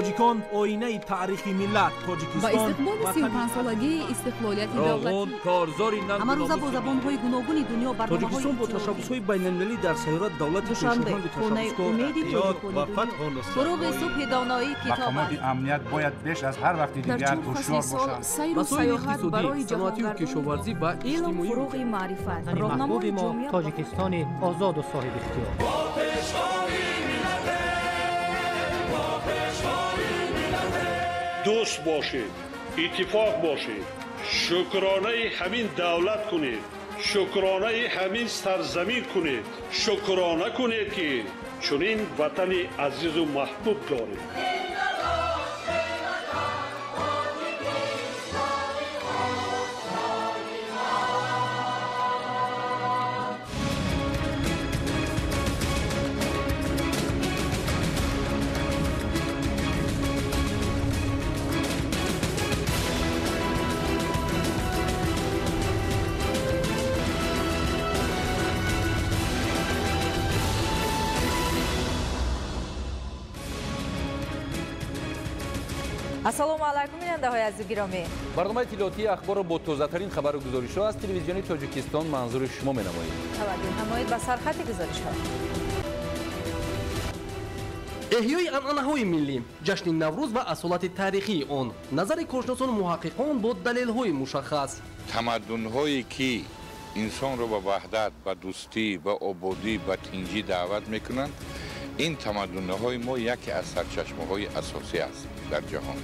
تاجیکان آینه تاریخی ملت با تاجیکستان استقبال 35 سالگی استقلالیت دولتی کارزاری ننگ همه روزه با زبان‌های گوناگون دنیا برنامه‌های تاجیکستان با تشبس‌های بین‌المللی در سیارت دولت دوشنبه پیشروان خونه امید یاد تاجیکان و دنیا فتح و نصرت فروغ صبح دانایی کتاب مقامات امنیت باید بیش از هر وقت در دیگر چند فصل هوشیار سال باشند. سیر و مسائل سیاحت برای اقتصادی، صنعتی و جهانگردان کشاورزی و علم اجتماعی فروغ معرفت راهنمای محبوب ما جامعه تاجیکستان آزاد و صاحب اختیار. دوست باشید، اتفاق باشید، شکرانه همین دولت کنید، شکرانه همین سرزمین کنید، شکرانه کنید که چنین وطن عزیز و محبوب دارید. ассалому алайкум бинандаҳои азизи гиромӣ. барномаи иттилоотии ахборро бо тозатарин хабару гузоришҳо аз телевизиони тоҷикистон манзури шумо менамоем. таваҷҷӯҳ намоед ба сархати гузоришҳо. эҳёи анъанаҳои миллӣ, ҷашни наврӯз ва асолати тарихии он, назари коршиносону муҳаққиқон бо далелҳои мушаххас. тамаддунҳое ки инсонро ба ваҳдат, ба дӯстӣ, ба ободӣ, ба тинҷӣ даъват мекунанд, ин тамаддунҳои мо яке аз сарчашмаҳои асосӣ аст дар ҷаҳон.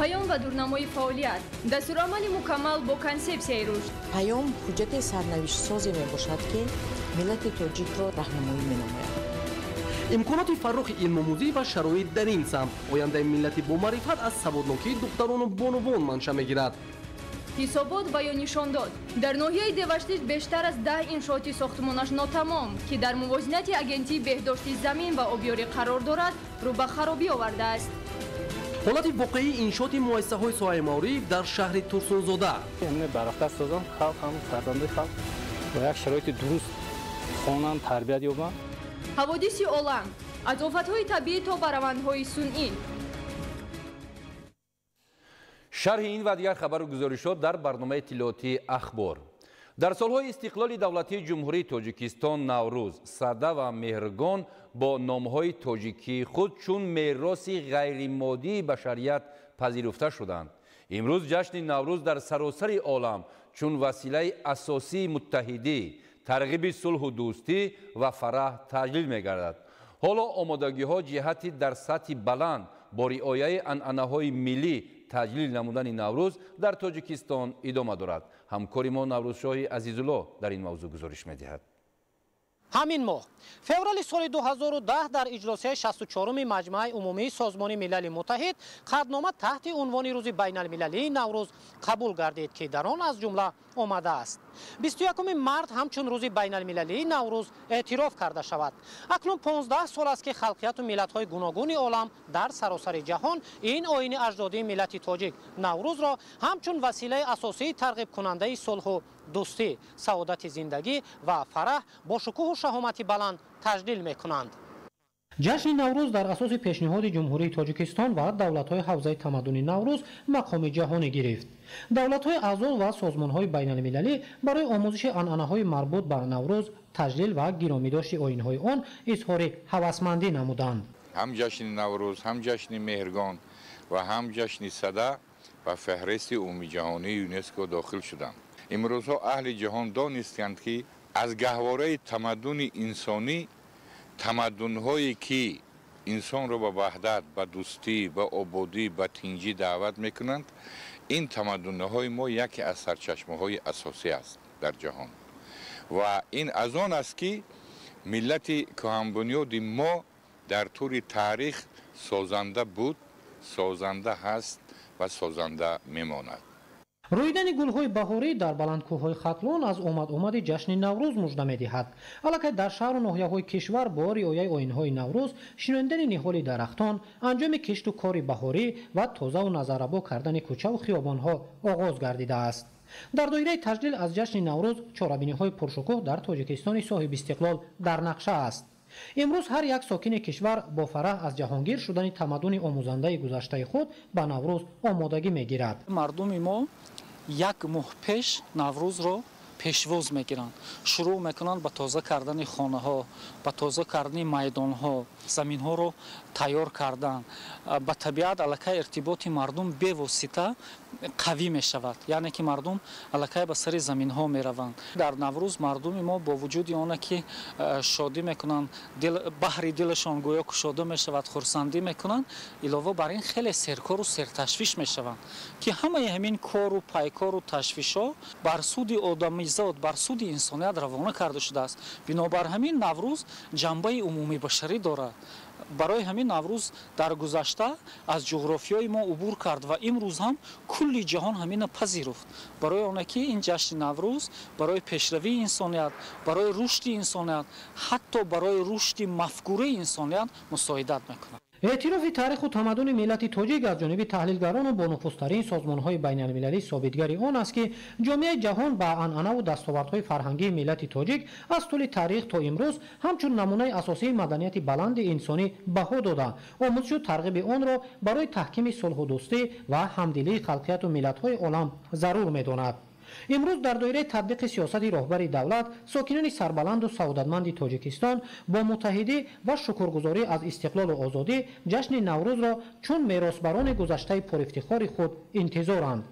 паём ва дурнамои фаъолият, дастурамали мукаммал бо консепсияи рушд. паём ҳуҷҷати сарнавиштсозе мебошад ки миллати тоҷикро раҳнамоӣ менамояд. имконоти фаррохи илмомӯзӣ ва шароит дар ин самт ояндаи миллати бомаърифат аз саводнокии духтарону бонувон манша мегирад. ҳисобот ба ё нишон дод дар ноҳияи деваштиш бештар аз 10 иншооти сохтмонаш нотамом ки дар мувозинати агентии беҳдошти замин ва обёрӣ қарор дорад рӯ ба харобӣ овардааст. ҳолати воқеии иншооти муассисаҳои соҳаи маориф дар шаҳри турсунзода барахта созам халқам фарзандаи халқ ба як шароити дуруст хонанд тарбият ёбанд. ҳаводиси олам аз офатҳои табиӣ то ба равандҳои сунъӣ. шарҳи ин ва дигар хабару гузоришҳо дар барномаи иттилоотии ахбор. дар солҳои истиқлоли давлатии ҷумҳурии тоҷикистон наврӯз, сада ва меҳргон бо номҳои тоҷикии худ чун мероси ғайримоддии башарият пазируфта шуданд. имрӯз ҷашни наврӯз дар саросари олам чун василаи асосии муттаҳидӣ, тарғиби сулҳу дӯстӣ ва фараҳ таҷлил мегардад. ҳоло омодагиҳо ҷиҳати дар сатҳи баланд бо риояи анъанаҳои миллӣ таҷлил намудани наврӯз дар тоҷикистон идома дорад. ҳамкори мо наврӯзшоҳи азизулло дар ин мавзӯъ гузориш медиҳад. ҳамин моҳ феврали соли 2010 дар иҷлосияи 64-уми маҷмӯаи умумии созмони милали муттаҳид қаднома таҳти унвони рӯзи байналмилалии наврӯз қабул гардид ки дар он аз ҷумла омадааст 21 март ҳамчун рӯзи байналмилалии наврӯз эътироф карда шавад. акнун 15 сол аст ки халқияту миллатҳои гуногуни олам дар саросари ҷаҳон ин оини аҷдодии миллати тоҷик наврӯзро ҳамчун василаи асосии тарғибкунандаи сулҳу дӯстӣ, саодати зиндагӣ ва фараҳ бо шукӯҳу шаҳомати баланд таҷлил мекунанд. ҷашни наврӯз дар асоси пешниҳоди ҷумҳурии тоҷикистон ва давлатҳои ҳавзаи тамаддуни наврӯз мақоми ҷаҳонӣ гирифт. давлатҳои аъзо ва созмонҳои байналмилалӣ барои омӯзиши анъанаҳои марбут ба наврӯз таҷлил ва гиромидошти оинҳои он изҳори ҳавасмандӣ намуданд. ҳам ҷашни наврӯз, ҳам ҷашни меҳргон ва ҳам ҷашни сада ба феҳристи умумиҷаҳонии ЮНЕСКО дохил шуданд. имрӯзҳо аҳли ҷаҳон донистанд ки аз гаҳвораи тамаддуни инсонӣ, тамаддунҳое ки инсонро ба ваҳдат, ба дӯстӣ, ба ободӣ, ба тинҷӣ даъват мекунанд, ин тамаддунҳои мо яке аз сарчашмаҳои асосӣ аст дар ҷаҳон. ва ин аз он аст ки миллати кӯҳанбунёди мо дар тӯри таърих созанда буд, созанда ҳаст ва созанда мемонад. рӯидани гулҳои баҳорӣ дар баландкӯҳҳои хатлон аз омади ҷашни наврӯз мужда медиҳад. аллакай дар шаҳру ноҳияҳои кишвар бо риояи оинҳои наврӯз шиноидани ниҳоли дарахтон, анҷоми кишту кори баҳорӣ ва тозаву назаррабо кардани кӯчаву хиёбонҳо оғоз гардидааст. дар доираи таҷлил аз ҷашни наврӯз чорабиниҳои пуршукӯҳ дар тоҷикистони соҳибистиқлол дар нақша аст. امروز هر یک ساکن کشور با فرح از جهانگیر شدن تمدن آموزنده گذشته خود به نوروز آمادگی میگیرد. مردم ما یک ماه پیش نوروز رو پیشواز میگیرند، شروع میکنند به تازه کردن خانه ها، به تازه کردن میدان ها، زمین ها رو تیار کردن. با طبیعت الکه ارتباط مردم به واسطه قوی می شود، یعنی که مردم الکه به سر زمین ها می روند. در نوروز مردم ما با وجود آنه که شادی میکنند، بحر دلشان گویا که شاده می شود، خرسندی میکنند، علاوه بر این خیلی سرکار و سرتشویش می شوند که همه همین کار و پیکار و تشویش ها بر سود آدمی زاد، بر سود انسانیت روانه کرده شده است. بنابر همین نوروز جنبه عمومی بشری دارد. برای همین نوروز در گذشته از جغرافیای ما عبور کرد و امروز هم کل جهان همین پذیرفت. برای آنه که این جشن نوروز برای پیشروی انسانیت، برای رشد انسانیت، حتی برای رشد مفکوره انسانیت مساعدت میکند. اعتراف تاریخ و تمدن ملت تاجیک از جانب تحلیلگران و با نفوذترین سازمان‌های بین‌المللی ثابتگری آن است که جامعه جهان با عنعنه و دستاوردهای فرهنگی ملت تاجیک از طول تاریخ تا امروز همچون نمونه اساسی مدنیت بلند انسانی بها داده، آموزش و ترغیب آن را برای تحکیم صلح و دوستی و همدلی خلقیت و ملت‌های عالم ضرور می‌داند. امروز در دایره تطبیق سیاست رهبر دولت، ساکنان سربلند و سعادتمند تاجیکستان با متحدی و شکرگزاری از استقلال و آزادی جشن نوروز را چون میراثبران گذشته پرافتخار خود انتظارند.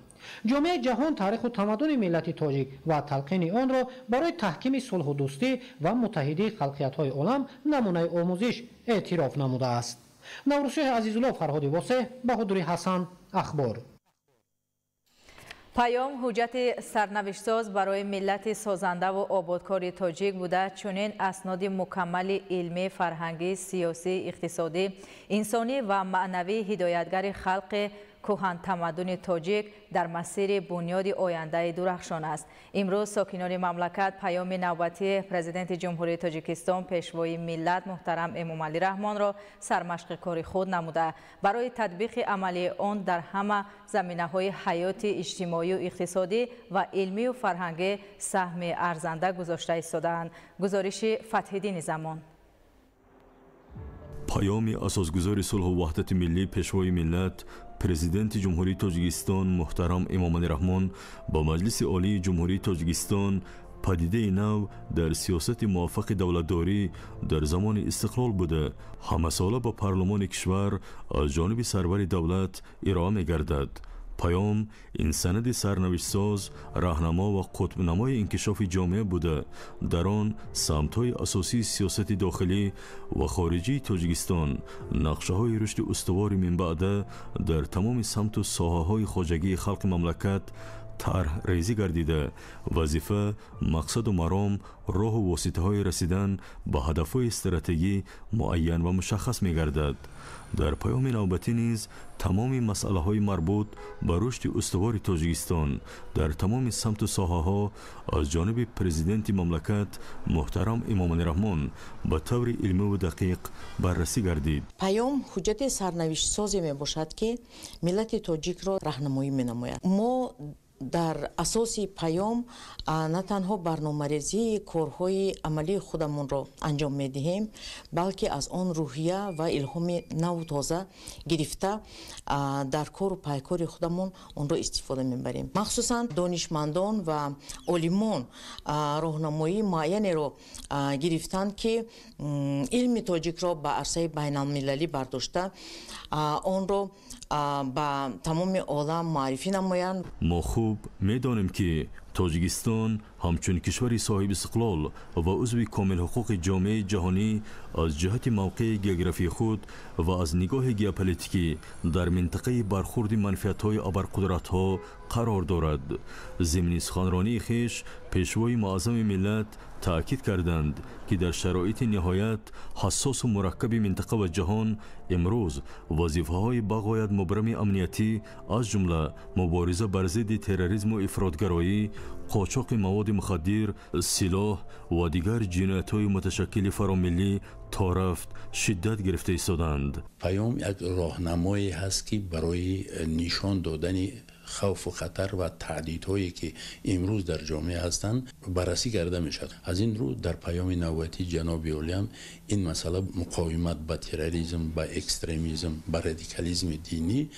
جامعه جهان تاریخ و تمدن ملت تاجیک و تلقین آن را برای تحکیم صلح و دوستی و متحدی خلقیت‌های عالم نمونه آموزش اعتراف نموده است. نوروزشاه عزیزالله فرهادی واسه، بهادری حسن، اخبار. پیام حجت سرنوشت‌ساز برای ملت سازنده و آبادکار تاجیک بوده، چنین اسناد مکمل علمی، فرهنگی، سیاسی، اقتصادی، انسانی و معنوی هدایتگر خلق کهن تمدن تاجیک در مسیر بنیاد آینده درخشان است. امروز ساکنان مملکت پیام نوبتی پرزیدنت جمهوری تاجیکستان پیشوای ملت محترم امامعلی رحمان را سرمشق کار خود نموده برای تطبیق عملی آن در همه زمینه‌های حیات اجتماعی و اقتصادی و علمی و فرهنگی سهم ارزنده گذاشته ایستادند. گزارش فتح‌الدین زمان. پیام اساسگزار صلح و وحدت ملی پیشوای ملت پرزیدنت جمهوری تاجیکستان محترم امامعلی رحمان با مجلس عالی جمهوری تاجیکستان پدیده نو در سیاست موافق دولتداری در زمان استقلال بوده، همه ساله با پارلمان کشور از جانب سرور دولت ارائه می گردد. پیام این سند سرنوشت‌ساز، راهنما و قطب نمای انکشاف جامعه بوده. در آن سمت‌های اساسی سیاست داخلی و خارجی تاجیکستان نقشه‌های رشد استوار من بعد در تمام سمت و ساحه‌های خواجگی خلق مملکت طرح ریزی گردیده. وظیفه، مقصد و مرام، راه و واسطه‌های رسیدن به هدف‌های استراتژی معین و مشخص می‌گردد. در پیام نوبتی نیز تمام مسئله‌های مربوط به رشد استوار تاجیکستان در تمام سمت و ساحه‌ها از جانب پرزیدنت مملکت محترم امامعلی رحمان به طور علمی و دقیق بررسی گردید. پیام حجت سرنوشت‌سازی میباشد که ملت تاجیک را راهنمایی می‌نماید. ما در اساس پیام نه تنها برنامه‌ریزی کارهای عملی خودمون را انجام می‌دهیم، بلکه از آن روحیه و الهام نو تازه گرفته در کار و پیکار خودمون آن را استفاده می‌بریم. مخصوصا دانشمندان و عالمان راهنمایی معینی را گرفتند که علم تاجیک را به عرصه بین‌المللی برداشته آن را با تمام عالم معرفی نمایند. ما خوب می‌دانیم که تاجیکستان همچون کشوری صاحب استقلال و عضو کامل حقوق جامعه جهانی از جهت موقع گئوگرافی خود و از نگاه ژئوپلیتیکی در منطقه برخورد منفعت‌های ابرقدرت‌ها قرار دارد. ضمن سخنرانی خویش پیشوای معظم ملت تأکید کردند که در شرایط نهایت حساس و مرکب منطقه و جهان امروز وظیفه‌های بغایت مبرم امنیتی از جمله مبارزه بر ضد تروریسم و افراطگرایی، قاچاق مواد مخدر، سلاح و دیگر جنایت‌های متشکل فراملی تا رفت شدت گرفته ایستادند. پیام یک راهنمایی هست که برای نشان دادن خوف و خطر و تهدیدهایی که امروز در جامعه هستند بررسی کرده می شود. از این رو در پیام نوبتی جناب اولی هم این مسئله مقاومت با تروریسم، با اکستریمیسم، با رادیکالیسم دینی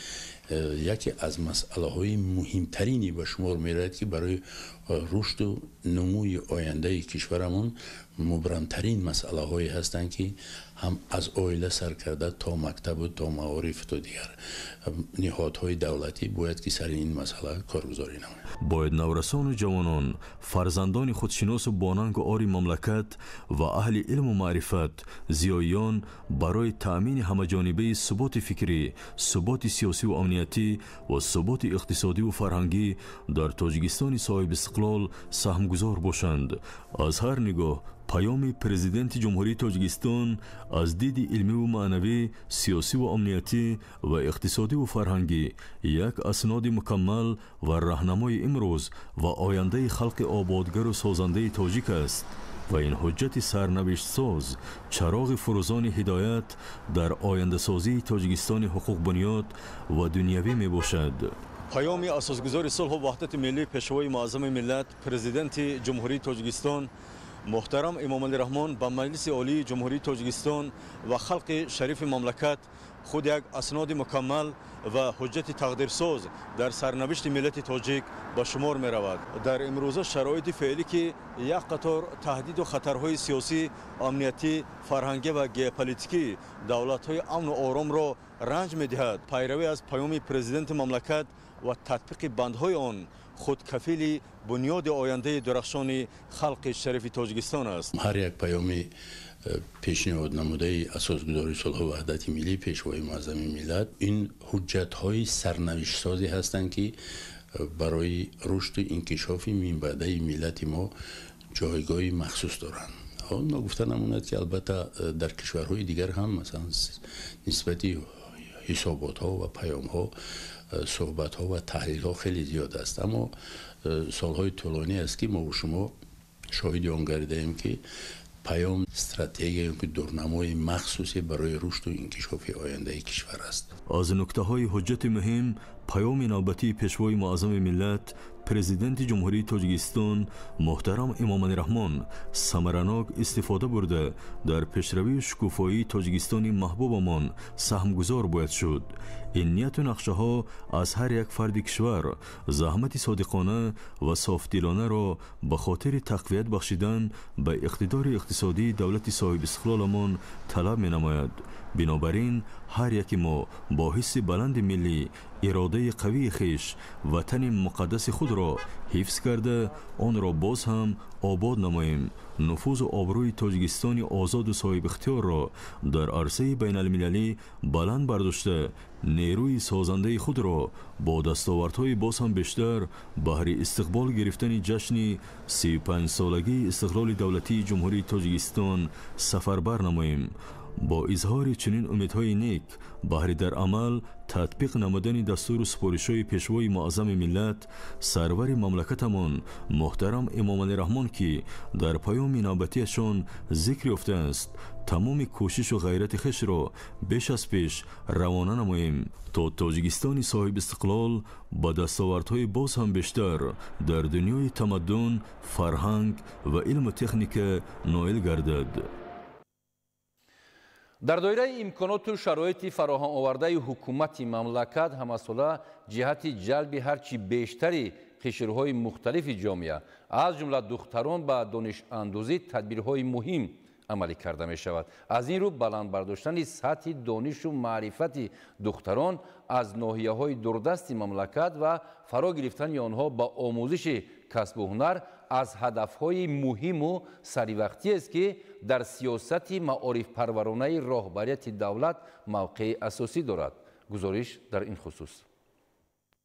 یکی از مسئله های مهمترینی به شمار می رود که برای رشد و نموی آینده کشورمون مبرمترین مسئله هایی هستند که هم از عائله سر کرده تا مکتب و تا معارف تا دیگر نهادهای دولتی باید که سر این مسئله کارگزاری نماید. باید نورسان و جوانان، فرزندان خودشناس و باننگ و آری مملکت و اهل علم و معرفت، زیایان برای تأمین همه‌جانبه ثبات فکری، ثبات سیاسی و امنیتی و ثبات اقتصادی و فرهنگی در تاجیکستان صاحب استقلال سهمگزار باشند. از هر نگاه پیام پرزیدنت جمهوری تاجیکستان از دید علمی و معنوی، سیاسی و امنیتی و اقتصادی و فرهنگی یک اسناد مکمل و راهنمای امروز و آینده خلق آبادگر و سازنده تاجیک است و این حجت سرنوشت ساز چراغ فروزان هدایت در آینده سازی تاجیکستان حقوق بنیاد و دنیوی می باشد. پیام اساسگذار صلح و وحدت ملی پیشوای معظم ملت پرزیدنت جمهوری تاجیکستان محترم امام علی رحمان با مجلس عالی جمهوری تاجیکستان و خلق شریف مملکت خود یک اسناد مکمل و حجت تقدیرساز در سرنوشت ملت تاجیک به شمار می رود. در امروزه شرایط فعلی که یک قطار تهدید و خطرهای سیاسی، امنیتی، فرهنگی و ژئوپلیتیکی دولت‌های امن و آرام را رنج می دهد. پیروی از پیام پرزیدنت مملکت و تطبیق بندهای آن خود کفیل بنیاد آینده درخشان خلق شریف تاجیکستان است. هر یک پیام پیشنهاد نموده اساسگذاری صلح و وحدت ملی پیشوای معظم ملت این حجت های سرنوشت سازی هستند که برای رشد و انکشاف منبعه ملت ما جایگاه مخصوص دارند. ما گفته نموند که البته در کشورهای دیگر هم مثلا نسبتی حسابات ها و پیام ها، صحبت ها و تحلیل ها خیلی زیاد است، اما سالهای طولانی است که ما و شما شاهد آن گردیدیم که پیام استراتژی که دورنمای مخصوصی برای رشد و انکشاف آینده کشور است. از نکته های حجت مهم پیام نوبتی پیشوای معظم ملت پرزیدنت جمهوری تاجیکستان محترم امام علی رحمان ثمرناک استفاده برده در پیشروی شکوفایی تاجیکستان محبوبمان سهمگزار باید شد. این نیت و نقشه ها از هر یک فرد کشور زحمت صادقانه و صافدلانه را به خاطر تقویت بخشیدن به اقتدار اقتصادی دولت صاحب استقلالمان طلب می نماید. بنابراین هر یک ما با حس بلند ملی، اراده قوی خیش، وطن مقدس خود را حفظ کرده آن را باز هم آباد نماییم. نفوذ و آبروی تاجیکستان آزاد و صاحب اختیار را در عرصه بین المللی بلند برداشته نیروی سازنده خود را با دستاوردهای باز هم بیشتر بهر استقبال گرفتن جشن 35 سالگی استقلال دولتی جمهوری تاجیکستان سفربر نماییم. با اظهار چنین امیدهای نیک بهر در عمل تطبیق نمودن دستور و سپارش‌های پیشوای معظم ملت سرور مملکتمان محترم امام علی رحمان که در پیام نوبتیشان ذکر یافته است تمام کوشش و غیرت خش را بیش از پیش روانه نماییم تا تاجیکستان صاحب استقلال با دستاوردهای باز هم بیشتر در دنیای تمدن، فرهنگ و علم و تکنیک نائل گردد. در دایره امکانات و شرایط فراهم آورده حکومت مملکت همساله جهت جلب هرچی بیشتری قشرهای مختلف جامعه از جمله دختران به دانش اندوزی تدبیرهای مهم عملی کرده می شود. از این رو بلند برداشتن سطح دانش و معرفت دختران از ناحیه های دوردست مملکت و فرا گرفتن آنها با آموزش کسب و هنر از هدفهای مهم و سریوقتی است که در سیاست معارف پرورانه راهبریت دولت موقع اساسی دارد. گزارش در این خصوص.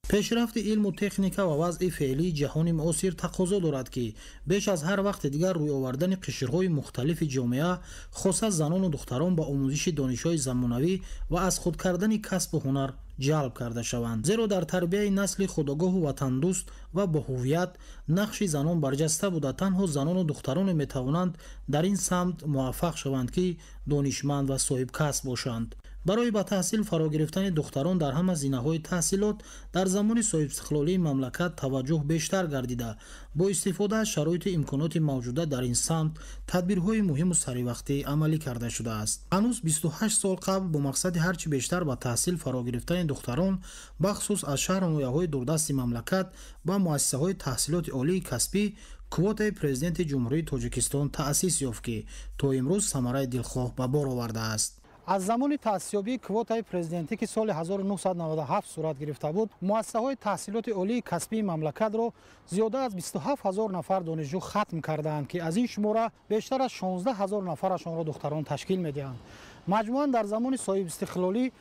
پیشرفت علم و تکنیک و وضع فعلی جهان معاصر تقاضا دارد که بیش از هر وقت دیگر روی آوردن قشرهای مختلف جامعه خصوصا زنان و دختران با آموزش دانش‌های زمانوی و از خود کردن کسب و هنر جلب کرده شوند، زیرا در تربیت نسل خودآگاه و وطن دوست و با هویت نقش زنان برجسته بوده. تنها زنان و دختران می توانند در این سمت موفق شوند که دانشمند و صاحب کسب باشند. برای با تحصیل فرا گرفتن دختران در همه زینه‌های تحصیلات در زمان صاحب استقلالی مملکت توجه بیشتر گردیده با استفاده از شرایط امکانات موجوده در این سمت تدبیرهای مهم و سریعوقتی عملی کرده شده است. هنوز 28 سال قبل با مقصد هرچی بیشتر با تحصیل فرا گرفتن دختران بخصوص از شهر نویاهای دوردست مملکت با مؤسسه‌های تحصیلات عالی کسبی کوتای پرزیدنت جمهوری تاجیکستان تأسیس یافت که تا امروز ثمره دلخواه به بار آورده است. از زمان تأسیس‌یابی کوتای پرزیدنتی که سال 1997 صورت گرفته بود، مؤسسه‌های تحصیلات عالی کسبی مملکت را زیاده از 27000 نفر دانشجو ختم کردند که از این شماره بیشتر از 16000 نفرشان را دختران تشکیل می‌دهند. مجموعاً در زمان صاحب استقلالی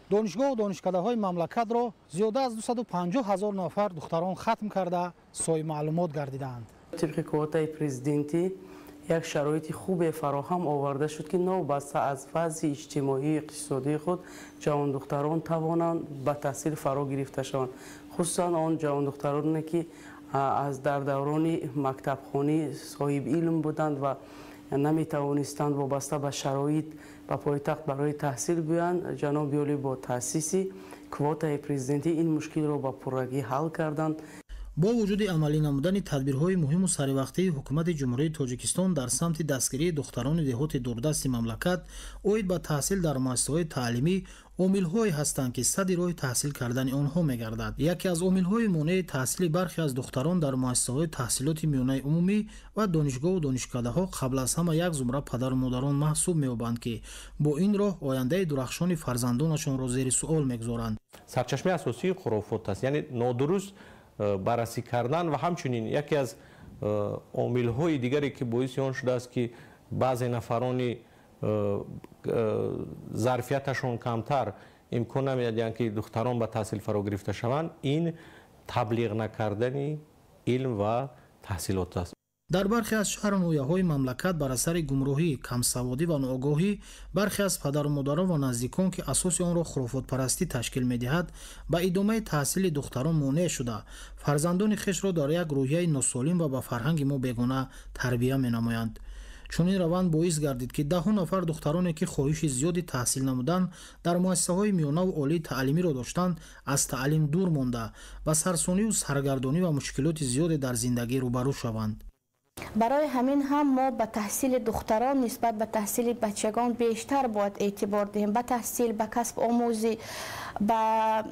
دانشگاه و دانشکده‌های مملکت را زیاده از 250000 نفر دختران ختم کرده صاحب معلومات گردیدند. طبق کوتای پرزیدنتی یک شرایط خوب فراهم آورده شد که نوبسته از وضع اجتماعی اقتصادی خود جوان دختران توانند به تحصیل فرا گرفته شوند، خصوصا آن جوان دخترانی که از در دوران مکتب خوانی صاحب علم بودند و نمی توانستند وابسته به شرایط به پایتخت برای تحصیل بیایند. جناب یالی با تأسیس کوتای پرزیدنتی این مشکل را با پررگی حل کردند. با وجود عملی نمودن تدبیرهای مهم و سریعوقتی حکومت جمهوری تاجیکستان در سمت دستگیری دختران دهات دوردست مملکت اوید به تحصیل در مؤسسه‌های تعلیمی عامل‌هایی هستند که صد راه تحصیل کردن آنها می‌گردد. یکی از عامل‌های مانع تحصیل برخی از دختران در مؤسسه‌های تحصیلات میانه عمومی و دانشگاه و دانشکده‌ها قبل از همه یک زمره پدر و مادران محسوب می‌یابند که با این راه آینده درخشان فرزندانشان را زیر سوال می‌گذارند. سرچشمه اساسی خرافات است، یعنی نادرست بررسی کردن و همچنین یکی از عامل‌های دیگری که باعث آن شده است که بعضی نفران ظرفیتشون کمتر امکان نمی‌دهند که دختران به تحصیل فرا گرفته شوند، این تبلیغ نکردن علم و تحصیلات است. در برخی از شهر و نویاهای مملکت بر اثر گمراهی، کمسوادی و ناآگاهی برخی از پدر و مادران و نزدیکان که اساس آن را خرافات پرستی تشکیل می‌دهد با ادامه تحصیل دختران مانع شده فرزندان خویش را در یک روحیه ناسالم و با فرهنگ ما بیگانه تربیت می‌نمایند. چون این روند باعث گردید که ده نفر دخترانی که خواهش زیادی تحصیل نمودند در مؤسسه‌های میانه و عالی تعلیمی را داشتند از تعلیم دور مانده و سرسانی و سرگردانی و مشکلات زیادی در زندگی روبرو شوند. برای همین هم ما به تحصیل دختران نسبت به تحصیل بچگان بیشتر باید اعتبار دهیم. به تحصیل، به کسب آموزی، به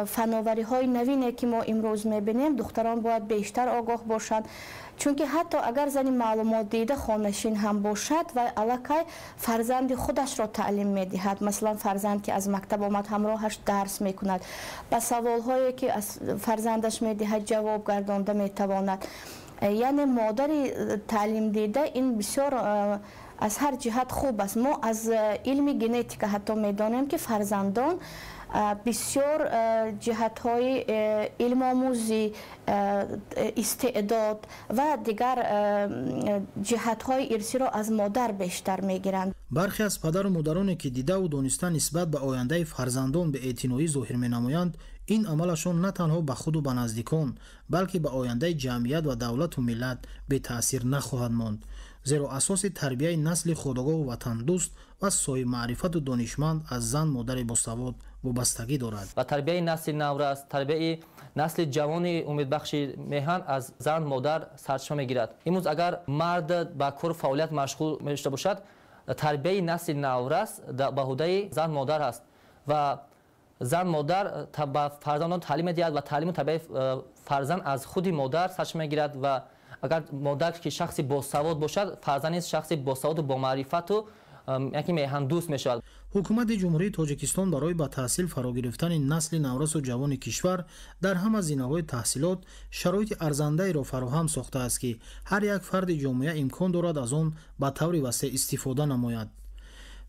فناوری های نوینی که ما امروز میبینیم دختران باید بیشتر آگاه باشند، چون که حتی اگر زنی معلومات دیده خانشین هم باشد و الکی فرزند خودش را تعلیم میدهد. مثلا فرزند که از مکتب آمد همراهش درس میکند، به سوال هایی که از فرزندش میدهد جواب گردانده میتواند. یعنی مادری تعلیم دیده این بسیار از هر جهت خوب است. ما از علم ژنتیک حتی میدانیم که فرزندان بسیار جهت های علم آموزی، استعداد و دیگر جهت های ارثی را از مادر بیشتر میگیرند. برخی از پدر و مادرانی که دیده و دانسته نسبت به آینده فرزندان به اعتنایی ظاهر مینمایند، این عملشان نه تنها به خود و به نزدیکان بلکه به آینده جمعیت و دولت و ملت به تأثیر نخواهد ماند، زیرا اساس تربیت نسل خودآگاه و وطن دوست و صاحب معرفت و دانشمند از زن مادر باسواد وابستگی دارد. و تربیت نسل نو را است، تربیت نسل جوان امیدبخش میهن از زن مادر سرچشمه میگیرد. امروز اگر مرد با کار فعالیت مشغول میشده باشد، تربیت نسل نو را است به هوده زن مادر است و زن مادر به فرزندان تعلیم میدهد و تعلیم و تربیت فرزند از خود مادر سرچشمه میگیرد و اگر مادر که شخص باسواد باشد، فرزند شخص باسواد و با معرفت و یکی میهن دوست میشود. حکومت جمهوری تاجیکستان برای با تحصیل فرا گرفتن نسل نورس و جوان کشور در همه زینه‌های تحصیلات شرایط ارزنده را فراهم ساخته است که هر یک فرد جامعه امکان دارد از آن به طور وسیع استفاده نماید.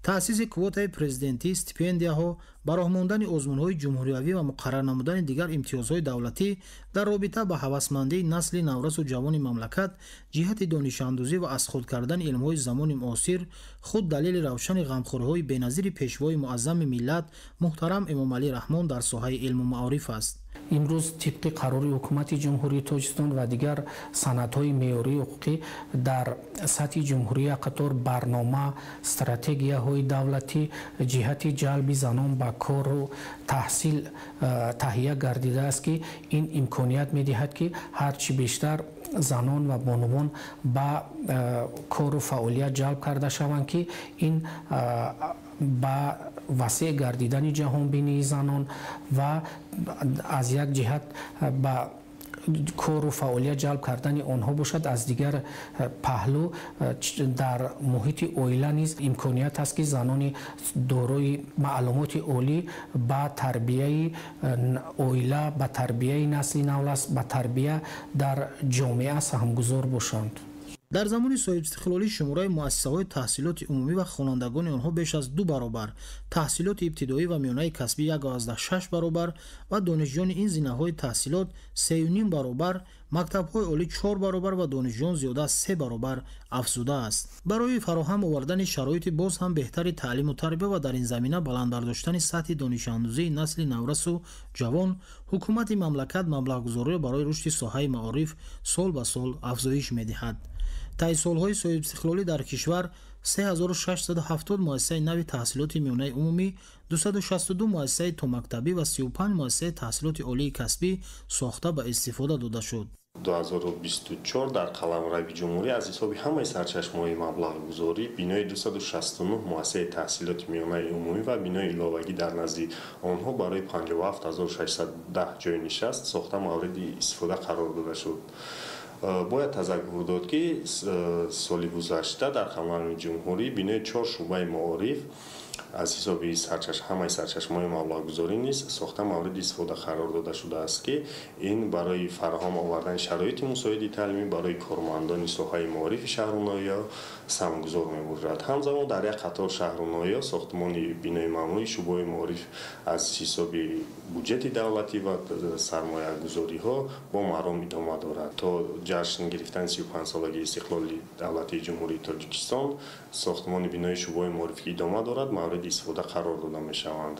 تأسیس کوتای پرزیدنتی، استیپندیاها، براه ماندن آزمون‌های جمهوریوی و مقرر نمودن دیگر امتیازهای دولتی در رابطه با هوسمندی نسل نورس و جوان مملکت جهت دانش‌اندوزی و از خود کردن علم‌های زمان معاصر خود دلیل روشن غمخوری‌های بی‌نظیر پیشوای معظم ملت محترم امام علی رحمان در ساحه علم و معارف است. имрӯз тибқи қарори ҳукумати ҷумҳурии тоҷикистон ва дигар санадҳои меъёрии ҳуқуқӣ дар сатҳи ҷумҳурия қатор барнома стратегияҳои давлатӣ ҷиҳати ҷалби занон ба кору таҳсил таҳия гардидааст ки ин имконият медиҳад ки ҳарчи бештар занон ва бонувон ба кору фаъолият ҷалб карда шаванд ки ин ба васеъ гардидани ҷаҳонбинии занон ва аз як ҷиҳат ба кору фаъолият ҷалб кардани онҳо бошад, аз дигар паҳлу дар муҳити оила низ имконият аст ки занони дорои маълумоти олӣ ба тарбияи оила, ба тарбияи насли навлас, ба тарбия дар ҷомеа саҳмгузор бошанд. дар замони соҳибистиқлолӣ шумораи муассисаҳои таҳсилоти умумӣ ва хонандагони онҳо беш аз 2 баробар, таҳсилоти ибтидоӣ ва миёнаи касбӣ 1,6 баробар ва донишҷӯёни ин зинаҳои таҳсилот 3,5 баробар, мактабҳои олӣ 4 баробар ва донишҷӯён зиёда аз 3 баробар афзудааст. барои фароҳам овардани шароити боз ҳам беҳтари таълиму тарбия ва дар ин замина баландбардоштани сатҳи донишандозии насли наврасу ҷавон, ҳукумати мамлакат маблағгузориро барои рушди соҳаи маориф сол ба сол афзоиш медиҳад. таи солҳои соҳибистиқлолӣ дар кишвар 3670 муассисаи нави таҳсилоти миёнаи умумӣ, 262 муассисаи томактабӣ ва 35 муассисаи таҳсилоти олии касбӣ сохта ба истифода дода шуд. 2024 дар қаламрави ҷумҳурӣ аз ҳисоби ҳамаи сарчашмаҳои маблағгузорӣ бинои 269 муассисаи таҳсилоти миёнаи умумӣ ва бинои иловагӣ дар назди онҳо барои 57610 ҷойи нишаст сохта мавриди истифода қарор дода шуд. бояд тазаккур дод ки соли гузашта дар қаламрави ҷумҳурӣ бинои 4 шуъбаи маориф аз ҳисоби ҳамаи сарчашмаҳои маблағгузорӣ низ сохта мавриди истифода қарор дода шудааст ки ин барои фароҳам овардани шароити мусоиди таълимӣ барои кормандони соҳаи маорифи шаҳру ноҳияҳо самгузор мебошад. ҳамзамон дар як қатор шаҳру ноҳияҳо сохтмони бинои маъмулии шуъбаҳои маориф аз ҳисоби буҷети давлатӣ ва сармоягузориҳо бо маром идома дорад. то ҷашн гирифтани 35-солагии истиқлоли давлати ҷумҳурии тоҷикистон сохтмони бинои шуъбаҳои маориф ки идома дорад мавриди истифода қарор дода мешаванд.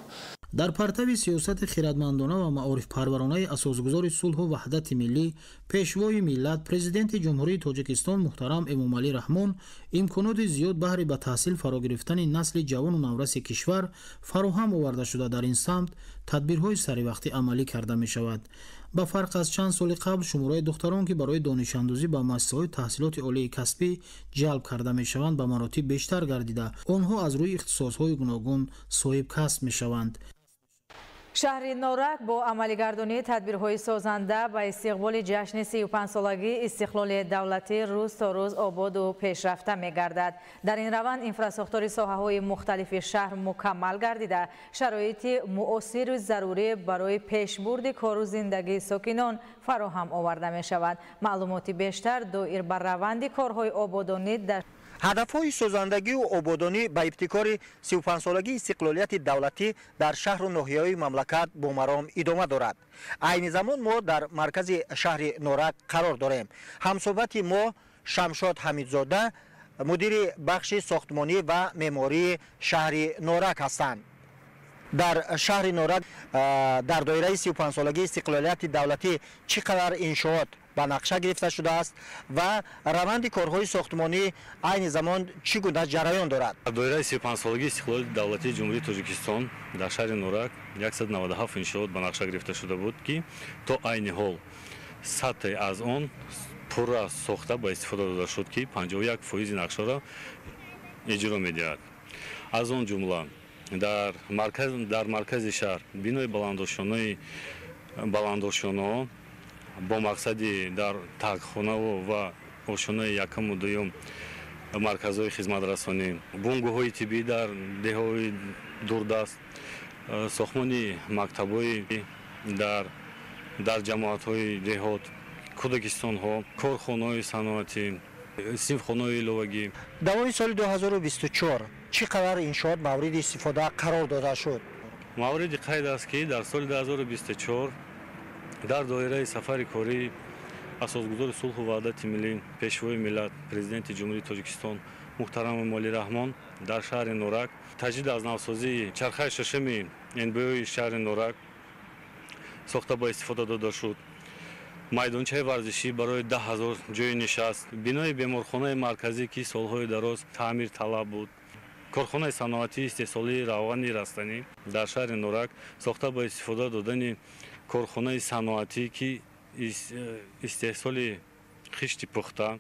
дар партави сиёсати хиратмандона ва маорифпарваронаи асосгузори сулҳу ваҳдати миллӣ, пешвои миллат, президенти ҷумҳурии тоҷикистон муҳтарам Эмомалӣ Раҳмон имконоти зиёд баҳри ба таҳсил фаро гирифтани насли ҷавону навраси кишвар фароҳам оварда шуда дар ин самт тадбирҳои саривақтӣ амалӣ карда мешавад. ба фарқ аз чанд соли қабл шумораи духтарон ки барои донишандозӣ ба муассисаҳои таҳсилоти олии касбӣ ҷалб карда мешаванд ба маротиб бештар гардида онҳо аз рӯи ихтисосҳои гуногун соҳибкасб мешаванд. шаҳри норак бо амалигардонии тадбирҳои созанда ба истиқболи ҷашни 35-солагии истиқлоли давлатӣ рӯз то рӯз ободу пешрафта мегардад. дар ин раванд инфраструктури соҳаҳои мухталифи шаҳр мукаммал гардида шароити муосиру зарурӣ барои пешбурди кору зиндагии сокинон фароҳам оварда мешавад. маълумоти бештар доир ба раванди корҳои ободонӣ дар ҳадафҳои созандагию ободонӣ ба ибтикори 35-солагии истиқлолияти давлатӣ дар шаҳру ноҳияҳои мамлакат бо маром идома дорад. айни замон мо дар маркази шаҳри норак қарор дорем. ҳамсоҳбати мо Шамшод Ҳамидзода мудири бахши сохтмонӣ ва меъмории шаҳри норак ҳастанд. дар шаҳри норак дар доираи 35-солагии истиқлолияти давлатӣ чӣ қадар иншоот ба нақша гирифта шудааст ва раванди корҳои сохтмонӣ айни замон чӣ гуна ҷараён дорад? дар доираи 35-солагии истиқлоли давлатии ҷумҳурии тоҷикистон дар шаҳри норак 197 иншоот ба нақша гирифта шуда буд ки то айни ҳол сатҳи аз он пурра сохта ба истифода дода шуд ки 51% нақшаро иҷро медиҳад. аз он ҷумла дар маркази шаҳр бинои баландошонаҳо бо мақсади дар тагхонаҳо ва ошонаи якаму дуюм марказҳои хизматрасонӣ, бунгӯҳои тиббӣ дар деҳои дурдаст, сохтмони мактабҳои дар ҷамоатҳои деҳот, кӯдакистонҳо, корхонаҳои саноатӣ, синфхонаҳои иловагӣ. давоми соли 2024 чӣ қадар иншоот мавриди истифода қарор дода шуд? мавриди қайд аст ки дар соли 2024 дар доираи сафари кории асосгузори сулҳу ваҳдати миллӣ, пешвои миллат, президенти ҷумҳурии тоҷикистон муҳтарам Эмомалӣ Раҳмон дар шаҳри норак таҷдид аз навсозии чархаи шашами НБОи шаҳри норак сохта ба истифода дода шуд. майдончаи варзишӣ барои 10,000 ҷои нишаст, бинои беморхонаи марказӣ ки солҳои дароз таъмир талаб буд, корхонаи саноатии истеҳсолии равғани растанӣ дар шаҳри норак сохта ба истифода додани корхонаи саноатӣ ки истеҳсоли хишти пухта,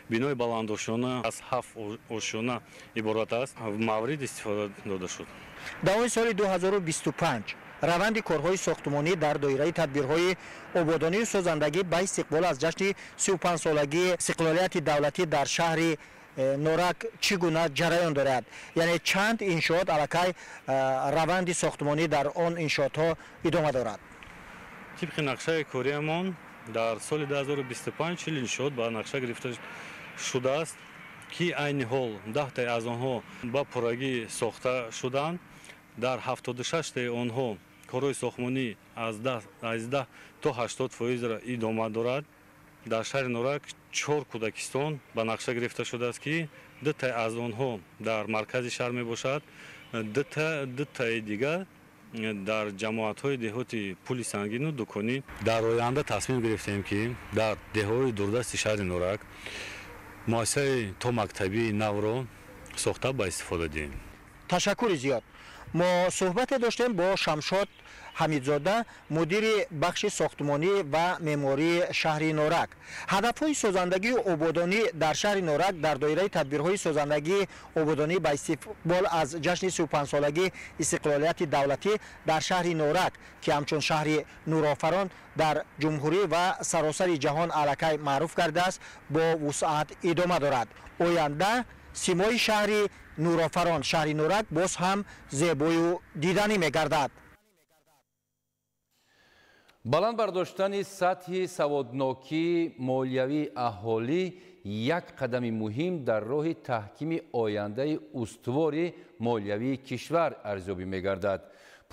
бинои баландошона аз 7 ошона иборат аст, маврид истифода дода шуд. дар ои соли 2025 раванди корҳои сохтмонӣ дар доираи тадбирҳои ободонию созандагӣ ба истиқбол аз ҷашни 35-солагии истиқлолияти давлатӣ дар шаҳри норак чӣ гуна ҷараён дорад? яъне чанд иншоот аллакай раванди сохтмонӣ дар он иншоотҳо идома дорад? тибқи нақшаи кориамон дар соли 2025 чил иншоот ба нақша гирифта шудааст ки айни ҳол 10 аз онҳо ба пуррагӣ сохта шуданд. дар 76 онҳо корҳои сохтмонӣ аз 10 то 80% идома дорад. дар шаҳри норак 4 кӯдакистон ба нақша гирифта шудааст ки 2 аз онҳо дар маркази шаҳр мебошад, 2 дигар дар ҷамоатҳои деҳоти пули сангину дуконӣ. дар оянда тасмим гирифтем ки дар деҳаҳои дурдасти шаҳри норак муассисаи то мактабии навро сохта ба истифода диҳем. ташаккури зиёд. мо суҳбате доштем бо Шамшод Ҳамидзода, мудири бахши сохтмонӣ ва меъмории шаҳри Норак. ҳадафҳои созандагии ободонӣ дар шаҳри Норак дар доираи тадбирҳои созандагии ободонӣ ба истиқбол аз ҷашни 35-солагии истиқлолияти давлатӣ дар шаҳри Норак ки ҳамчун шаҳри нурофарон дар ҷумҳурӣ ва саросари ҷаҳон аллакай маъруф гардааст, бо вусъат идома дорад. оянда симои шаҳри нурофарон, шаҳри Норак боз ҳам зебою диданӣ мегардад. баланд бардоштани сатҳи саводнокии молиявии аҳолӣ як қадами муҳим дар роҳи таҳкими ояндаи устувори молиявии кишвар арзёбӣ мегардад.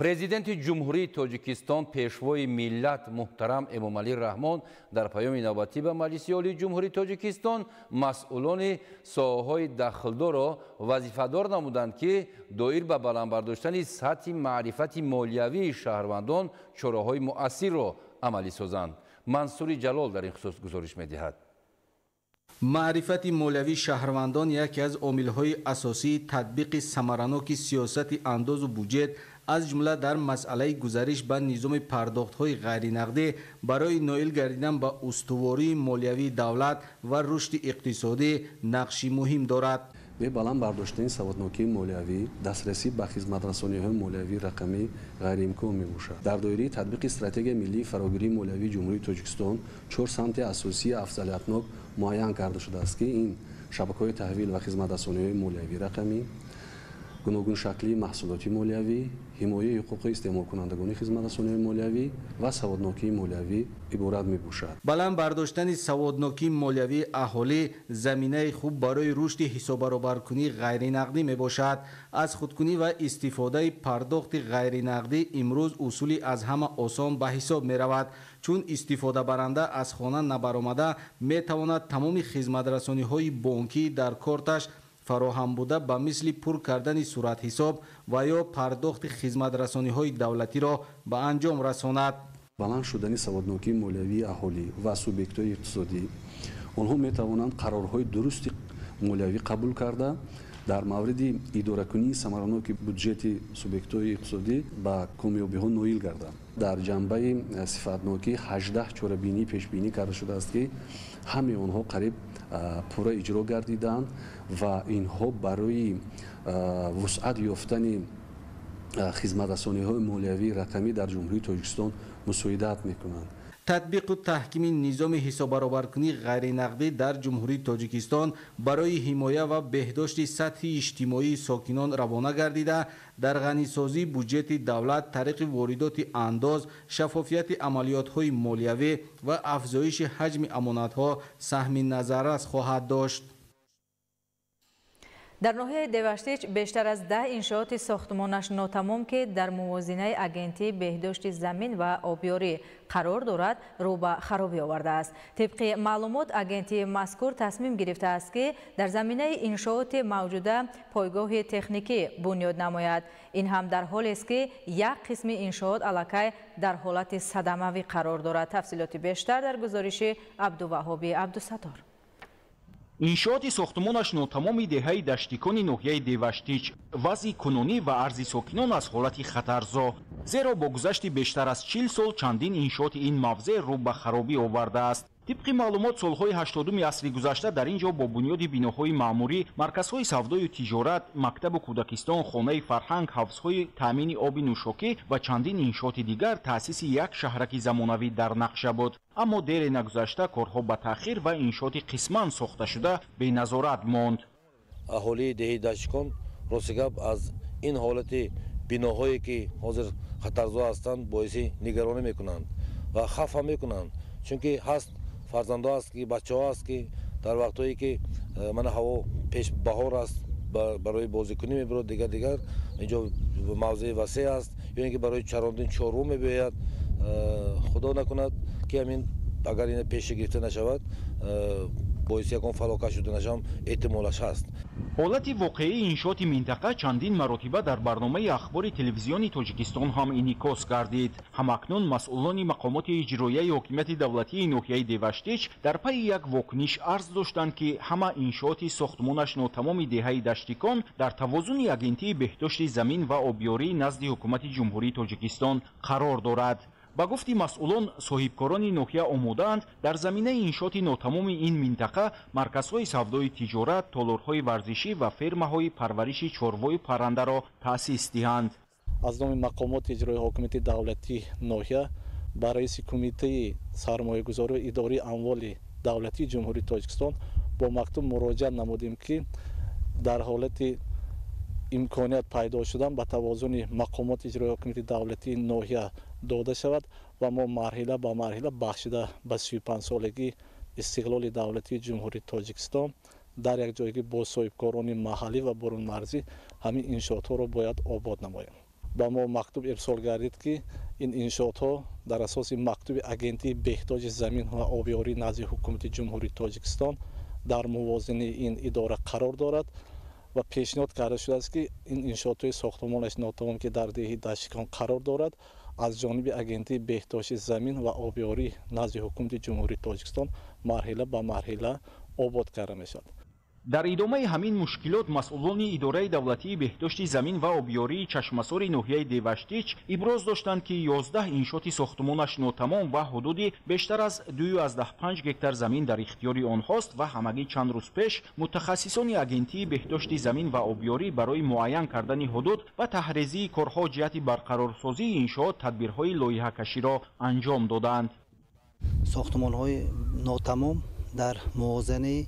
президенти ҷумҳурии тоҷикистон пешвои миллат муҳтарам Эмомалӣ Раҳмон дар паёми навбатӣ ба Маҷлиси олии ҷумҳурии Тоҷикистон масъулони соҳаҳои дахлдорро вазифадор намуданд ки доир ба баландбардоштани сатҳи маърифати молиявии шаҳрвандон чораҳои муассирро амалӣ созанд. Мансури Ҷалол дар ин хусус гузориш медиҳад. маърифати молиявии шаҳрвандон яке аз омилҳои асосии татбиқи самараноки сиёсати андозу буҷет аз ҷумла дар масъалаи гузариш ба низоми пардохтҳои ғайринақдӣ барои ноил гардидан ба устувории молиявии давлат ва рушди иқтисодӣ нақши муҳим дорад. бе баланд бардоштани саводнокии молиявӣ дастрасӣ ба хизматрасониҳои молиявии рақамӣ ғайриимкон мебошад. дар доираи татбиқи стратегияи миллии фарогирии молиявии ҷумҳурии Тоҷикистон 4 самти асосии афзалиятнок муайян карда шудааст ки ин шабакаҳои таҳвил ва хизматрасониҳои молиявии рақамӣ, гуногуншаклии маҳсулоти молиявӣ, ҳимояи ҳуқуқи истеъмолкунандагони хизматрасониҳои молиявӣ ва саводнокии молиявӣ иборат мебошад. баланд бардоштани саводнокии молиявии аҳолӣ заминаи хуб барои рушди ҳисоббаробаркунии ғайринақдӣ мебошад. аз худкунӣ ва истифодаи пардохти ғайринақдӣ имрӯз усули аз ҳама осон ба ҳисоб меравад, чун истифодабаранда аз хона набаромада метавонад тамоми хизматрасониҳои бонкӣ дар корташ фароҳам буда ба мисли пур кардани суратҳисоб ва ё пардохти хизматрасониҳои давлатиро ба анҷом расонад. баланд шудани саводнокии молиявии аҳолӣ ва субъектҳои иқтисодӣ онҳо метавонанд қарорҳои дурусти молиявӣ қабул карда дар мавриди идоракунии самараноки буҷети субъектҳои иқтисодӣ ба комёбиҳо ноил гарданд. дар ҷанбаи сифатнокӣ 18 чорабинӣ пешбинӣ карда шудааст ки ҳамаи онҳо қариб пурра иҷро гардиданд ва инҳо барои вусъат ёфтани хизматрасониҳои молиявии рақамӣ дар ҷумҳурии Тоҷикистон мусоидат мекунанд. татбиқу таҳкими низоми ҳисоббаробаркунии ғайринақдӣ дар ҷумҳурии Тоҷикистон барои ҳимоя ва беҳдошти сатҳи иҷтимоии сокинон равона гардида дар ғанисозии буҷети давлат тариқи воридоти андоз, шаффофияти амалиётҳои молиявӣ ва афзоиши ҳаҷми амонатҳо саҳми назаррас хоҳад дошт. در ناحیه دیوشتیچ بیشتر از 10 انشاءات ساختمانش ناتمام که در موازنه اگنتی بهداشت زمین و آبیاری قرار دارد رو به خرابی آورده است. طبق معلومات اگنتی مذکور تصمیم گرفته است که در زمینه انشاءات موجوده پایگاه تکنیکی بنیاد نماید. این هم در حالی است که یک قسم انشاءات الکی در حالت صدموی قرار دارد. تفصیلات بیشتر در گزارش عبدالوهاب عبدالستار. иншооти сохтмонаш нотамоми деҳаи даштикони ноҳияи деваштич вазъи кунунӣ ва арзи сокинон аз ҳолати хатарзо, зеро бо гузашти бештар аз 40 сол чандин иншооти ин мавзеъ рӯ ба харобӣ овардааст. طبق معلومات سالهای 80 عصر گذشته در اینجا با بنیاد بیناهای معموری، مرکزهای سودا و تجارت، مکتب کودکستان، خانه فرهنگ، حوضهای تامین آب نوشاکی و چندین انشاءات دیگر تأسیس یک شهرک زمانوی در نقشه بود. اما دیر نگذشته کارها به تأخیر و انشاءات قسماً ساخته شده به نظارت ماند. اهالی دهی داشتگان راسیگاب از این حالت بیناهایی که حاضر خطرزا هستند باعث نگرانی میکنند و خوف میکنند، چون که هست فرزنده است که بچه ها است که در وقتایی که من هوا پیش بهار است برای بازیکنی میبرد، دیگر اینجا موضع وسیع است یا اینکه برای چراندن چهارم میباید. خدا نکند که همین اگر این پیش گرفته نشود باعث یکان فلاکت شده نشم احتمالش هست. حالت واقعی انشاءات منطقه چندین مراتبه در برنامه اخبار تلویزیونی تاجیکستان هم انعکاس گردید. همکنون مسئولان مقامات اجرایی حاکمیت دولتی ناحیه دیوشتیچ در پی یک واکنش عرض داشتند که همه انشاءات ساختمانش ناتمام دهه دشتیکان در توازن اگنتی بهداشت زمین و آبیاری نزد حکومت جمهوری تاجیکستان قرار دارد. با گفتی مسئولان صاحبکاران ناحیه آماده‌اند در زمینه انشاءات ناتمام این منطقه مرکزهای سودای تجارت، تالارهای ورزشی و فرمه‌های پرورش چاروا و پرنده را تأسیس دهند. از نام مقامات اجرایی حاکمیت دولتی ناحیه با رئیس کمیته سرمایه‌گذاری و اداره اموال دولتی جمهوری تاجیکستان با مکتوب مراجعه نمودیم که در حالت امکانیت پیدا شدن به توازن مقامات اجرایی حاکمیت دولتی ناحیه داده شود و ما مرحله به مرحله بخشیده به 35 سالگی استقلال دولتی جمهوری تاجیکستان در یک جایی با صاحبکاران محلی و برون مرزی همین انشاءات ها را باید آباد نماییم. با ما مکتوب ارسال گردید که این انشاءات ها در اساس مکتوب اگنتی بهداشت زمین و آبیاری نزد حکومت جمهوری تاجیکستان در موازنه این اداره قرار دارد و پیشنهاد کرده شده است که این انشاءات ساختمانش ناتمام که در دهه دشتیکان قرار دارد از جانب اگنتی بهداشت زمین و آبیاری نزد حکومت جمهوری تاجیکستان مرحله به مرحله آباد کرده می شود. در ادامه همین مشکلات مسئولان اداره دولتی بهداشت زمین و آبیاری چشمسار ناحیه دیوشتیچ ابراز داشتند که 11 انشاءات ساختمانش ناتمام و حدود بیشتر از 2.5 گکتار زمین در اختیار آنهاست و همگی چند روز پیش متخصصان اگنتی بهداشت زمین و آبیاری برای معین کردن حدود و تحریزی کارها جهت برقرارسازی انشاءات تدبیرهای لایحه‌کشی را انجام دادند. ساختمان‌های ناتمام در موازنه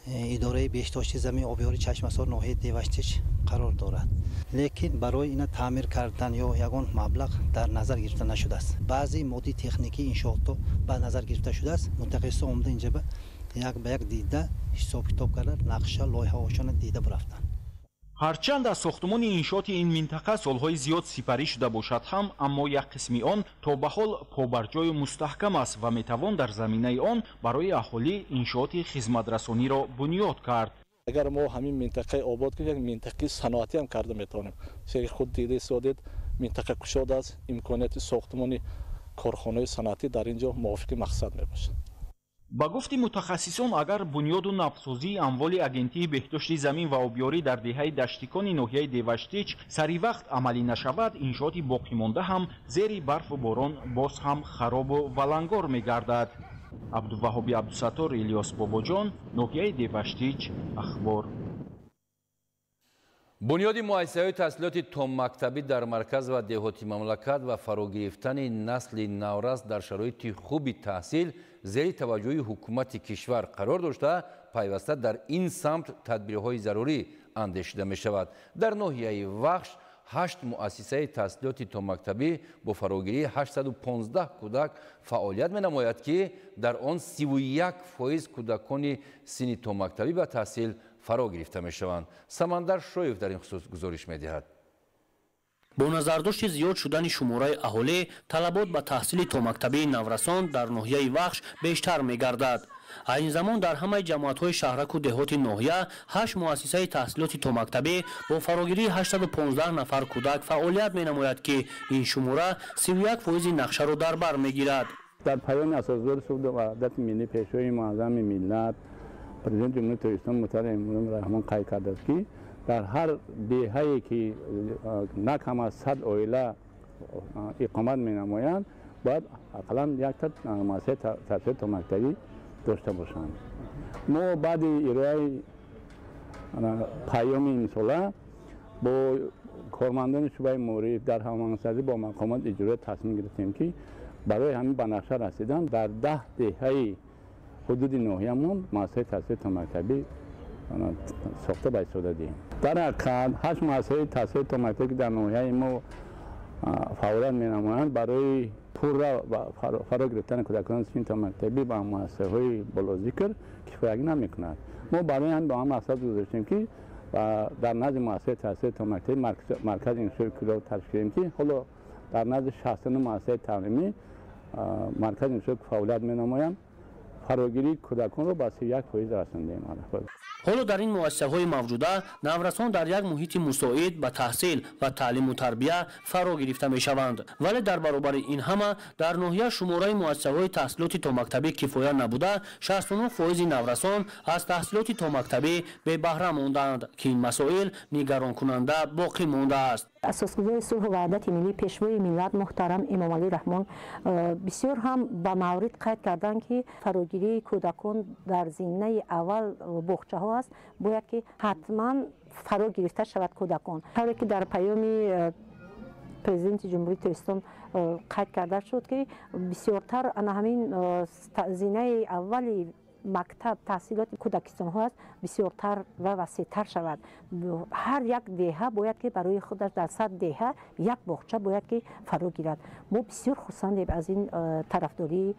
اداره بهداشت زمین آبیاری چشمسار ناحیه دیوشتیچ قرار دارد، لیکن برای این تعمیر کردن یا یگان مبلغ در نظر گرفته نشده است. بعضی مودی تکنیکی انشاءات به نظر گرفته شده است. متخصصان اومده اینجا به یک دیده حساب کتاب کرده، نقشه لایحه هاشون دیده برفتن. هرچند از ساختمان انشاءات این منطقه سالهای زیاد سپری شده باشد هم، اما یک قسمی آن تا به حال پابرجای مستحکم است و میتوان در زمینه آن برای اهالی انشاءات خدمترسانی را بنیاد کرد. اگر ما همین منطقه آباد کنیم یک منطقه صنعتی هم کرده میتونیم. شریک خود دیده سادید منطقه کشاده است، امکانیت ساختمان کارخانه صنعتی در اینجا موافق مقصد میباشد. با گفتی متخصصان اگر بنیاد و نوسازی اموال اگنتی بهداشت زمین و آبیاری در دهه دشتیکان ناحیه دیوشتیچ سری وقت عملی نشود، انشاءات باقی مانده هم زیر برف و باران باز هم خراب و ولنگار میگردد. عبدالوهاب عبدالستار، الیاس باباجان، ناحیه دیوشتیچ، اخبار. بنیاد مؤسسه‌های تحصیلات تام مکتبی در مرکز و دهاتی مملکت و فرا گرفتن نسل نورس در شرایط خوب تحصیل زیر توجه حکومت کشور قرار داشته، پیوسته در این سمت تدبیرهای ضروری اندیشیده می شود. در ناحیه وخش 8 مؤسسه تحصیلات تام مکتبی با فراگیری 815 کودک فعالیت می نماید که در آن 31% کودکان سن تام مکتبی به تحصیل фаро гирифта мешаванд. Самандар Шоев дар ин хусус гузориш медиҳад. бо назардошти зиёд шудани шумораи аҳолӣ талабот ба таҳсили томактабии наврасон дар ноҳияи Вахш бештар мегардад. айни замон дар ҳамаи ҷамоатҳои шаҳраку деҳоти ноҳия 8 муассисаи таҳсилоти томактабӣ бо фарогирии 815 нафар кӯдак фаъолият менамояд ки ин шумора 31% нақшаро дар бар мегирад. дар паёми асосгори суҳбати ваҳдати миллӣ пешвои муаззами миллат президенти ҷумҳурии тоҷикистон муҳтарам эмомалӣ раҳмон қайд кардааст ки дар ҳар деҳае ки на кам аз 100 оила иқомат менамоянд бояд ақаллан якта муассисаи таҳсилоти томактабӣ дошта бошанд. мо баъди ироаи паёми имсола бо кормандони шӯъбаи муориф дар ҳамоҳангсазӣ бо мақомоти иҷроия тасмим гирифтем ки барои ҳамин ба нақша расидан дар 10 деҳаи ҳудуди ноҳиямон муассисаи таҳсилоти томактабӣ сохта ба истода диҳем. дар ҳақиқат 8 муассисаи таҳсилоти томактабӣ ки дар ноҳияи мо фаъолият менамоянд барои пурра фаро гирифтани кӯдакони синни томактабӣ ба муассисаҳои болозикр кифоягӣ намекунад. мо барои ҳамин ба ҳам мақсад гузоштем ки дар назди муассисаи таҳсилоти томактабӣ маркази иншои кӯдак ташкил кардем ки ҳоло дар назди 69 муассисаи таълимӣ маркази иншои фаъолият менамоянд фарогирии кӯдаконро ба 31% расондем. ҳоло дар ин муассисаҳои мавҷуда наврасон дар як муҳити мусоид ба таҳсил ва таълиму тарбия фаро гирифта мешаванд. вале дар баробари ин ҳама дар ноҳия шумораи муассисаҳои таҳсилоти томактабӣ кифоя набуда 69% наврасон аз таҳсилоти томактабӣ бебаҳра мондаанд ки ин масоил нигаронкунанда боқӣ мондааст. асосгузори сулҳу ваҳдати миллӣ пешвои миллат муҳтарам Эмомалӣ Раҳмон бисёр ҳам ба маврид қайд карданд ки фарогирии кӯдакон дар зимнаи аввал боғчаҳо аст бояд ки ҳатман фаро гирифта шавад кӯдакон. тавре ки дар паёми президенти ҷумҳурии Тоҷикистон қайд карда шуд ки бисёртар ана ҳамин зимнаи аввали мактаб таҳсилоти кӯдакистонҳо аст бисёртар ва васеътар шавад. ҳар як деҳа бояд ки барои худаш дар 100 деҳа як боғча бояд ки фаро гирад. мо бисёр хурсандем аз ин тарафдории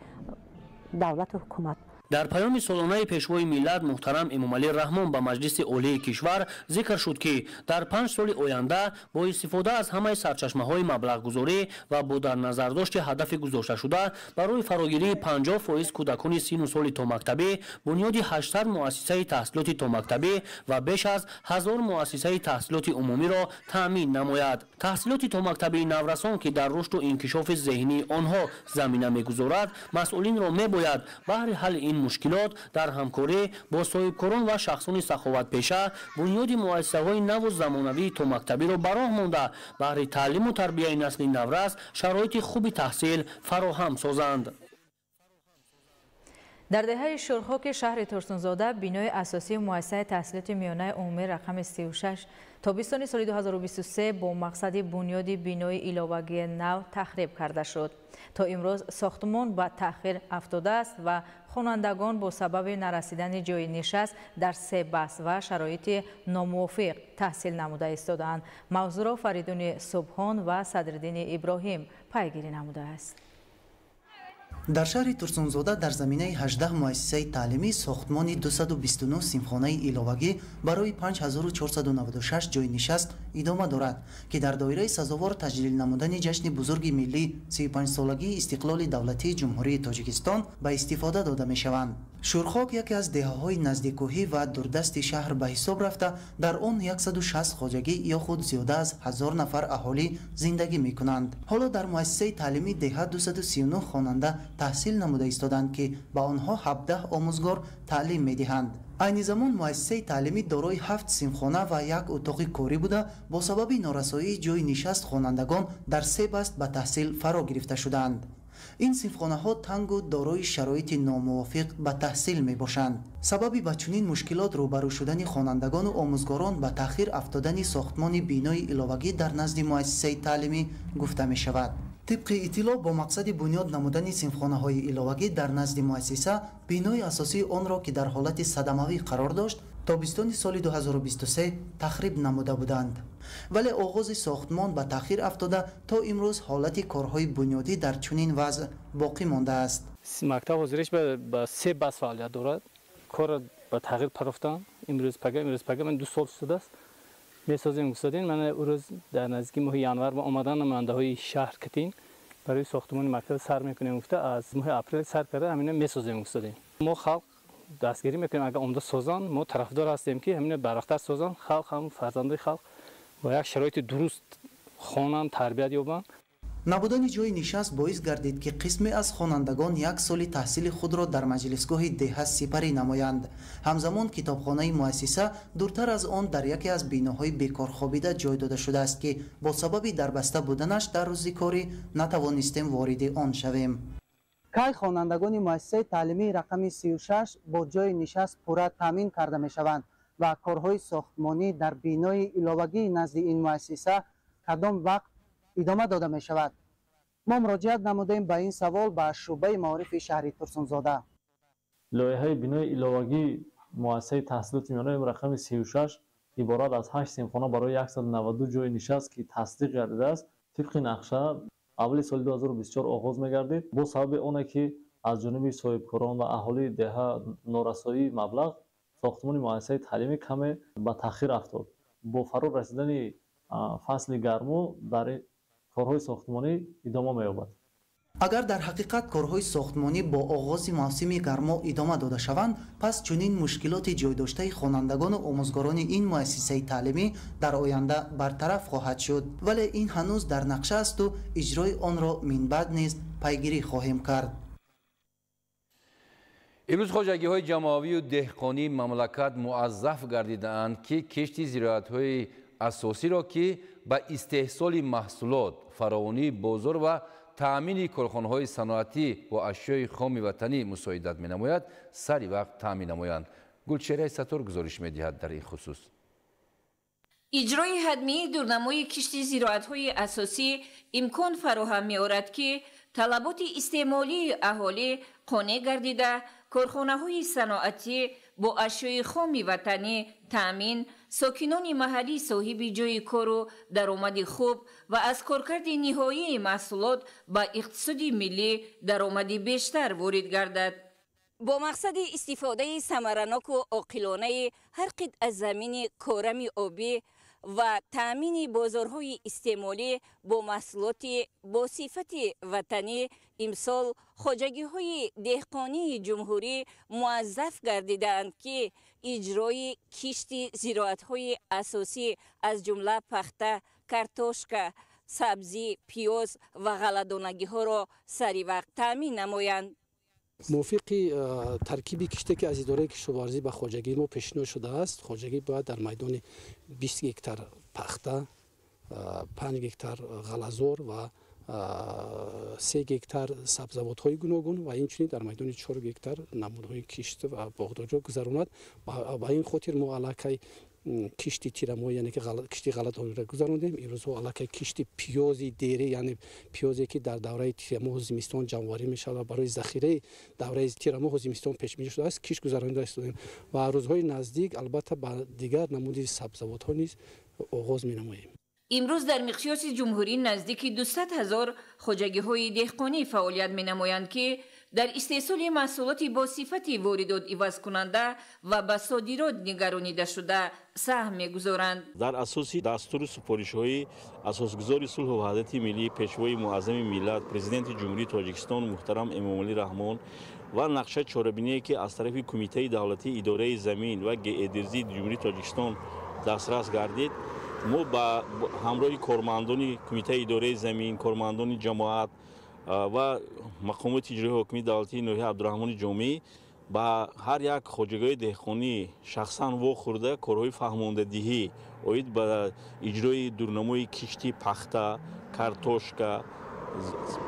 давлату ҳукумат. дар паёми солонаи пешвои миллат муҳтарам Эмомалӣ Раҳмон ба маҷлиси олии кишвар зикр шуд ки дар 5 соли оянда бо истифода аз ҳамаи сарчашмаҳои маблағгузорӣ ва бо дар назардошти ҳадафи гузошташуда барои фарогирии 50% кӯдакони синну соли томактабӣ бунёди 800 муассисаи таҳсилоти томактабӣ ва беш аз 1000 муассисаи таҳсилоти умумиро таъмин намояд. таҳсилоти томактабии наврасон ки дар рушду инкишофи зеҳнии онҳо замина мегузорад масъулинро мебояд баҳри ҳалли ин мушкилот дар ҳамкорӣ бо соҳибкорон ва шахсони саховатпеша бунёди муассисаҳои наву замонавии томактабиро ба роҳ монда баҳри таълиму тарбияи насли наврас шароити хуби таҳсил фароҳам созанд. дар деҳаи шӯрхоки шаҳри турсунзода бинои асосии муассисаи таҳсилоти миёнаи умумӣ рақами 36 тобистони соли 2023 бо мақсади бунёди бинои иловагии нав тахриб карда шуд. то имрӯз сохтмон ба таъхир афтодааст ва хонандагон бо сабаби нарасидани ҷои нишаст дар себас ва шароити номувофиқ таҳсил намуда истодаанд. мавзӯъро Фаридуни Субҳон ва Садриддини Иброҳим пайгирӣ намудааст. дар шаҳри турсунзода дар заминаи 18 муассисаи таълимӣ сохтмони 229 симхонаи иловагӣ барои 5496 ҷойи нишаст идома дорад ки дар доираи сазовор таҷлил намудани ҷашни бузурги миллӣ 35-солагии истиқлоли давлатии ҷумҳурии Тоҷикистон ба истифода дода мешаванд. шӯрхок яке аз деҳаҳои наздикӯҳӣ ва дурдасти шаҳр ба ҳисоб рафта дар он 160 хоҷагӣ ё худ зиёда аз 1000 нафар аҳолӣ зиндагӣ мекунанд. ҳоло дар муассисаи таълимӣ деҳа 239 хонанда таҳсил намуда истоданд ки ба онҳо 17 омӯзгор таълим медиҳанд. айни замон муассисаи таълимӣ дорои 7 симхона ва як утоқи корӣ буда бо сабаби норасоии ҷойи нишаст хонандагон дар 3 баст ба таҳсил фаро гирифта шудаанд. ин симхонаҳо тангу дорои шароити номувофиқ ба таҳсил мебошанд. сабаби ба чунин мушкилот рӯбарӯ шудани хонандагону омӯзгорон ба таъхир афтодани сохтмони бинои иловагӣ дар назди муассисаи таълимӣ гуфта мешавад. طبق اطلاع با مقصد بنیاد نمودن سیمخانه‌های ایلاوگی در نزد مؤسسه بینای اساسی آن را که در حالت صدموی قرار داشت تابستان سال 2023 تخریب نموده بودند ولی آغاز ساختمان به تأخیر افتاده تا امروز حالت کارهای بنیادی در چنین وضع باقی مانده است. مکتب حاضرش به 3 بس فعالیت دارد. کار به تغییر پرداختن امروز پگه من 2 سال شده است میسازیم گفتین. من روز در نزدیک ماه ینور با آمدن نماینده های شهر کتین برای ساختمان مکتب سر میکنیم گفته از ماه اپریل سر کرده همین میسازیم گفتین. ما خلق دستگیری میکنیم اگر عمده سازان ما طرفدار هستیم که همین برختر سازان خلق هم فرزندای خلق با یک شرایط درست خوانند تربیت یابند. نبودن جای نشست باعث گردید که قسمی از خوانندگان یک سال تحصیل خود را در مجلسگاه دهه سپری نمایند. همزمان کتابخانه مؤسسه دورتر از آن در یکی از بیناهای بیکار خوابیده جای داده شده است که با سبب دربسته بودنش در روز کاری نتوانستیم وارد آن شویم. کی خوانندگان مؤسسه تعلیمی رقم 36 با جای نشست پورا تامین کرده می شوند و کارهای ساختمانی در بینای علاوگی نزد این مؤسسه کدام وقت ادامه داده می شود؟ ما مراجعت نمودیم به این سوال به شعبه معارف شهری ترسونزاده. لایحه بینای علاوگی مؤسسه تحصیلات میانه رقم 36 عبارت از 8 سیمخانه برای 192 جای نشست که تصدیق گردیده است. طبق نقشه اول سال 2024 آغاز می‌گردید. با سبب اونه که از جانب صاحبکاران و اهالی دهه نارسایی مبلغ ساختمان مؤسسه تعلیمی کمی به تأخیر افتاد. با فرا رسیدن فصل گرما در کارهای ساختمانی ادامه می‌یابد. اگر در حقیقت کارهای ساختمانی با آغاز موسم گرما ادامه داده شوند، پس چنین مشکلات جای داشته خوانندگان و آموزگاران این مؤسسه تعلیمی در آینده برطرف خواهد شد. ولی این هنوز در نقشه است و اجرای آن را من بعد نیز پیگیری خواهیم کرد. امروز خواجگی‌های جمعآوری و دهقانی مملکت موظف گردیدند که کشت زراعت‌های اساسی را که به استحصال محصولات، فراوانی بازار و تأمین کارخانه‌های صنعتی و اشیای خام وطنی مساعدت می‌نماید، سری وقت تأمین نمایند. گلچهره ستار گزارش می‌دهد در این خصوص. اجرای حتمی دورنمای کشت زراعت‌های اساسی امکان فراهم می‌آورد که طلبات استعمالی اهالی قانع گردیده کارخانه‌های صنعتی با اشیای خام وطنی تأمین، ساکنان محلی صاحب جای کار و درآمد خوب و از کارکرد نهایی محصولات با اقتصاد ملی درآمد بیشتر وارد گردد. با مقصد استفاده ثمرناک و عاقلانه هر قطعه از زمین کارم آبی و تأمین بازارهای استعمالی با محصولات با صفت وطنی، امسال خواجگی‌های دهقانی جمهوری موظف گردیدند که اجرای کشت زراعت‌های اساسی از جمله پخته، کارتوشکا، سبزی، پیاز و غله‌دانگی‌ها را سری وقت تأمین نمایند. موافق ترکیب کشتی که از اداره کشاورزی به خواجگی ما پیشنهاد شده است. خواجگی باید در میدان 20 هکتار پخته، 5 هکتار غله‌زار و 3 هکتار سبزیجات گوناگون و اینچنین در میدان 4 هکتار نمودهای کشت و باغداری را گذراند. با این خاطر ما علاقه کشتی تیرمو یعنی که کشتی غله‌داری را گذراندیم. امروز علاقه کشتی پیازی دیره یعنی پیازی که در دوره تیرمو زمستان جمع‌آوری میشه و برای ذخیره دوره تیرمو زمستان پیش بینی شده است کشت گذرانده استیم و روزهای نزدیک البته با دیگر نمود سبزیجات ها نیز آغاز می‌نماییم. امروز در مقیاس جمهوری نزدیک 200,000 خواجگی‌های دهقانی فعالیت می‌نمایند که در استحصال محصولات با صفت واردات عوض کننده و به صادرات نگرانیده شده سهم می‌گذارند. در اساس دستور سپارش‌های اساسگزار صلح و وحدت ملی پیشوای معظم ملت پرزیدنت جمهوری تاجیکستان محترم امامعلی رحمان و نقشه چاره‌بینی که از طرف کمیته دولتی اداره زمین و گئدرزی جمهوری تاجیکستان دسترس گردید، ما با همراه کارمندان کمیته اداره زمین، کارمندان جماعت و مقامات اجرایی حکومت دولتی نوحه عبدالرحمن جامعی با هر یک خواجگاه دهقانی شخصا واخورده کارهای فهماندهی اوید به اجرای دورنمای کشتی پخته، کارتوشکا،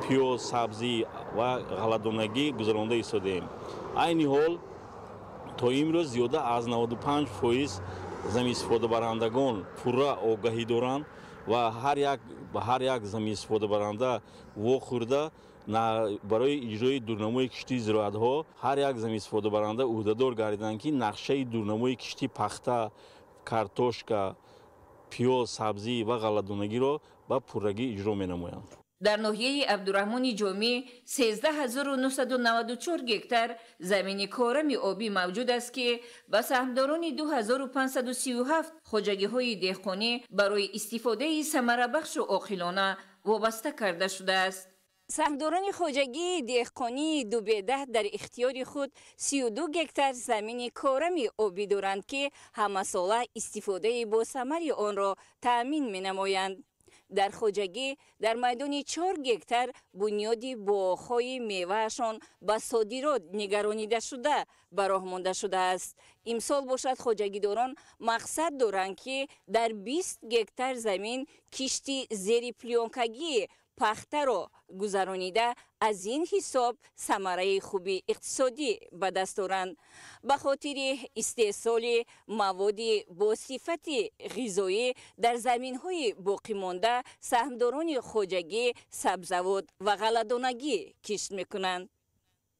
پیاز، سبزی و غله‌دانگی گذرانده ایستادیم. این حال تا امروز زیاده از 95% زمین استفاده برندگان پورا آگاهی دارند و هر یک زمین استفاده برنده واخورده برای اجرای دورنمای کشتی زراعت‌ها هر یک زمین استفاده برنده عهده‌دار گردیدند که نقشه دورنمای کشتی پخته، کارتوشکا، پیاز، سبزی و غله‌دانگی را به پورگی اجرا می‌نمایند. در ناحیه عبدالرحمن جامی 13994 گکتار زمین کارم آبی موجود است که به سهمداران 2537 خواجگی‌های دهقانی برای استفاده ثمره بخش و عاقلانه وابسته کرده شده است. سهمداران خواجگی دهقانی دوبیده در اختیار خود 32 گکتار زمین کارم آبی دارند که همه ساله استفاده با ثمر آن را تأمین می نمایند. در خواجگی در میدان 4 گکتار بنیادی باغ‌های میوه‌شان به صادرات نگرانیده شده به راه مانده شده است. امسال باشد خواجگیداران مقصد دارند که در 20 گکتار زمین کشتی زیر پلیونکگی پخته را گذرانیده از این حساب ثمره خوبی اقتصادی به دست آورند. به خاطر استحصال مواد با صفت غذایی در زمین‌های باقی مانده سهمداران خواجگی سبزوات و غله‌دانگی کشت می‌کنند.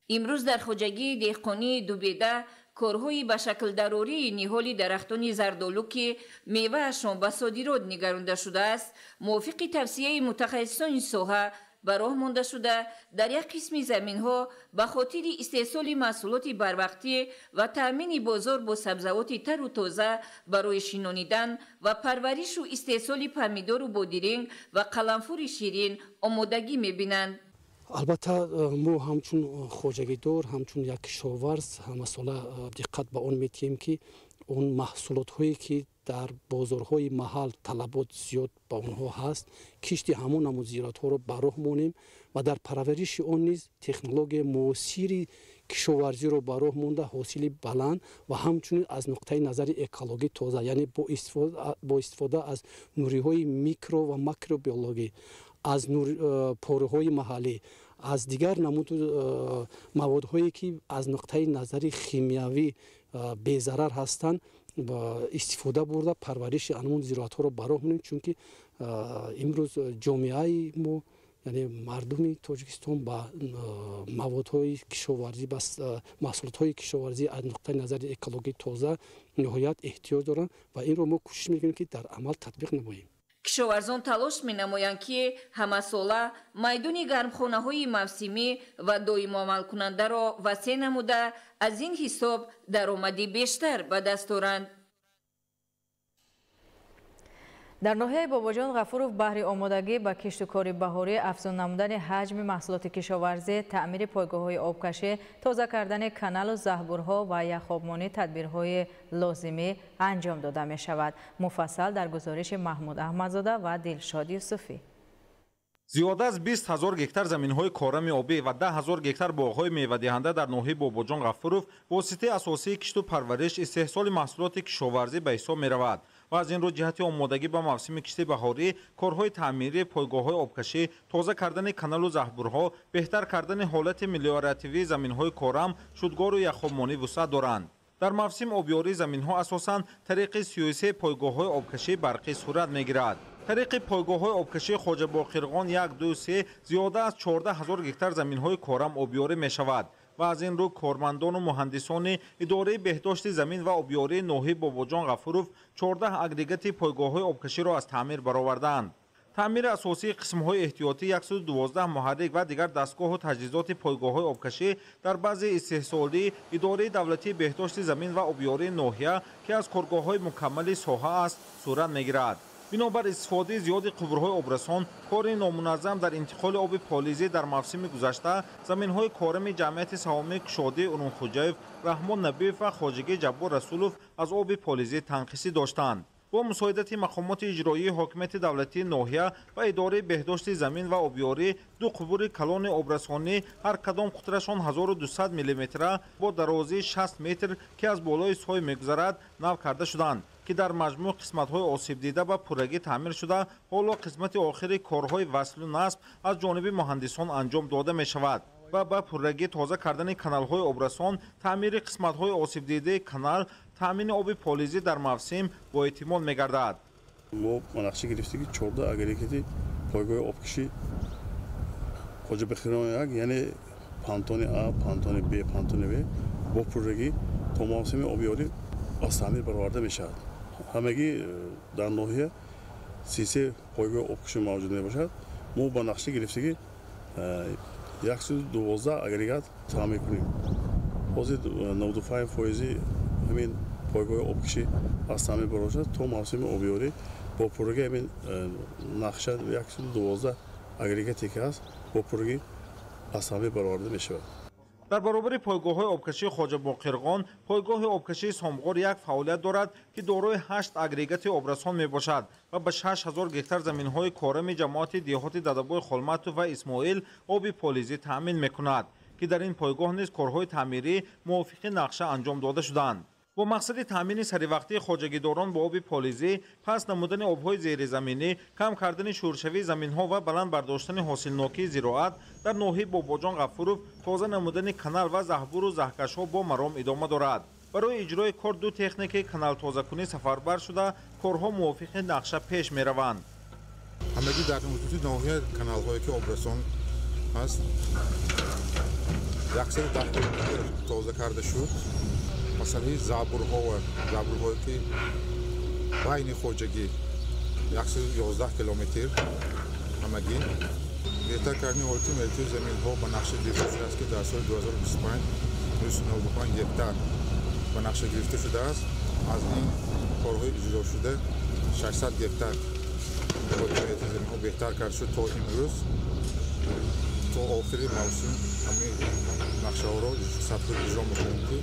امروز در خواجگی دهقانی دوبیده کارهای به شکل ضروری نهال درختان زردآلو که میوه‌شان به صادرات نگرانده شده است موافق توصیه متخصصان این ساحه به راه مانده شده در یک قسم زمین‌ها به خاطر استحصال محصولات بروقتی و تأمین بازار با سبزوات تر و تازه برای شینانیدن و پرورش و استحصال پمیدار و بادرنگ و قلمفور شیرین آمادگی می‌بینند. البته ما همچون خواجگیدار همچون یک کشاورز همه ساله دقت به آن می‌تیم که اون محصولات هایی که در بازارهای محل طلبات زیاد با اونها هست کشتی همون نمود زیرات ها رو به راه مانیم و در پرورش آن نیز تکنولوژی موثری کشاورزی رو به راه مانده حاصل بلند و همچنین از نقطه نظر اکولوژی تازه یعنی با استفاده از نوری‌های میکرو و ماکروبیولوژی از پاره‌های محلی از دیگر نمود موادهایی که از نقطه نظر شیمیایی بی‌ضرر هستند با استفاده برده پرورش انمون زیرات‌ها رو براه مونیم چون که امروز جامعه ما یعنی مردم تاجیکستان با موادهای کشاورزی بس محصولات‌های کشاورزی از نقطه نظر اکولوژی تازه نهایت احتیاج دارند و این رو ما کوشش می‌کنیم که در عمل تطبیق نماییم. کشاورزان تلاش می‌نمایند که همه ساله میدان گرمخانه‌های موسمی و دائم عمل کننده را وسیع نموده از این حساب درآمدی بیشتر به دست آورند. در ناحیه باباجان غفورов بهر آمادگی به کشت و کار بهاری افزون نمودن حجم محصولات کشاورزی، تعمیر پایگاه‌های آبکشی، تازه کردن کانال و زهبورها و یخابمانی تدبیرهای لازمی انجام داده می شود. مفصل در گزارش محمود احمدزاده و دلشاد یوسفی. زیاده از 20,000 گکتار زمین‌های کارم آبی و 10,000 گکتار باغ‌های میوه‌دهنده در ناحیه باباجان غفورов واسطه اساسی کشت و پرورش استحصال محصولات کشاورزی به حساب می‌رود و از این رو جهت آمادگی به موسم کشت بهاری کارهای تعمیری پایگاه‌های آبکشی، تازه کردن کانال و زهبورها، بهتر کردن حالت ملیوراتیوی زمین‌های کارم، شودگار و یخابمانی وسعت دارند. در موسم آبیاری زمین‌ها اساساً طریق 33 پایگاه‌های آبکشی برقی صورت می‌گیرد. طریق پایگاه‌های آبکشی خواجه باقرخان 1 2 3 زیاده از 14,000 گکتار زمین‌های کارم آبیاری می‌شود و از این رو کارمندان و مهندسان اداره بهداشت زمین و آبیاری ناحیه باباجان غفورov 14 اگریگات پایگاه‌های آبکشی را از تعمیر برآوردند. تعمیر اساسی قسم‌های احتیاطی 112 محرک و دیگر دستگاه و تجهیزات پایگاه‌های آبکشی در بعضی استحصالی اداره دولتی بهداشت زمین و آبیاری ناحیه که از کارگاه‌های مکمل ساحه است صورت می‌گیرد. بنابر استفاده زیاد قبرهای آبرسان، کار نامنظم در انتقال آب پالیزی در موسم گذشته، زمین‌های کارم جمعیت سهامی کشاده اونون خوجایف، رحمان نبیف و خواجگی جبار رسولov از آب پالیزی تنقیصی داشتند. با مساعدت مقامات اجرایی حاکمیت دولتی ناحیه و اداره بهداشت زمین و آبیاری، 2 قبور کلان آبرسانی هر کدام قطرشان 1200 میلیمتر با درازی 60 متر که از بالای سای میگذرد نو کرده شدند که در مجموع قسمت‌های آسیب دیده و پرگی تعمیر شده. حالا قسمت آخری کارهای وصل و نصب از جانب مهندسان انجام داده می شود و با پرگی تازه کردن کانال‌های آبرسان، تعمیر قسمت‌های آسیب دیده کانال، تامین آب پالیزی در موسم با احتمال می‌گردد. ما نقشه گرفتیم که 14 اگریگات پایگاه آبکشی خواجه باقرخان یعنی پانتون آ، پانتون ب، پانتون و با پرگی تا موسم آبیاری از تعمیر برآورده می‌شود. همگی در ناحیه 33 پایگاه آبکشی موجود میباشد. ما با نقشه گرفتگی 112 агрегат تعمیر کنیم. حاضر 95% همین پایگاه آبکشی از تعمیر برای شد تا موسم آبیاری با پروژه همین نقشه 112 агрегати که هست با پروژه از تعمیر برآورده می شود. در برابر پایگاه‌های آبکشی خواجه باقرغان، پایگاه آبکشی سامغور یک فعالیت دارد که دارای 8 агрегати آبرسان میباشد و به 6000 گکتار زمین‌های کارم جماعت دیهات ددبوی خلمتو و اسماعیل آب پالیزی تأمین میکند که در این پایگاه نیز کارهای تعمیری موافق نقشه انجام داده شدند. با مقصد تامین سریوقتی خواجگیداران با آب پالیزی، پس نمودن آبهای زیرزمینی، کم کردن شورشوی زمین‌ها و بلند برداشتن حاصلناکی زراعت در ناحیه باباجان غفورов تازه نمودن کانال و زهبور و زهکش‌ها با مرام ادامه دارد. برای اجرای کار دو تکنیک کانال تازه‌کنی سفربر شده، کارها موافق نقشه پیش می‌روند. همگی در حدود ناحیه کانال‌هایی که آبرسان است، 110 کیلومتر تازه کرده شد. مسئله زبورهایی که بین خواجگی 111 کیلومتر همگی بهتر کردن حالت ملکی زمین ها به نقشه گرفته شده است که در سال 2025 95 گکتار به نقشه گرفته شده است. از این کارهای اجرا شده 600 گکتار حالت ملکی زمین ها بهتر کرده شد تا امروز تا آخر موسم همه نقشه ها را سطح اجرا میکنیم که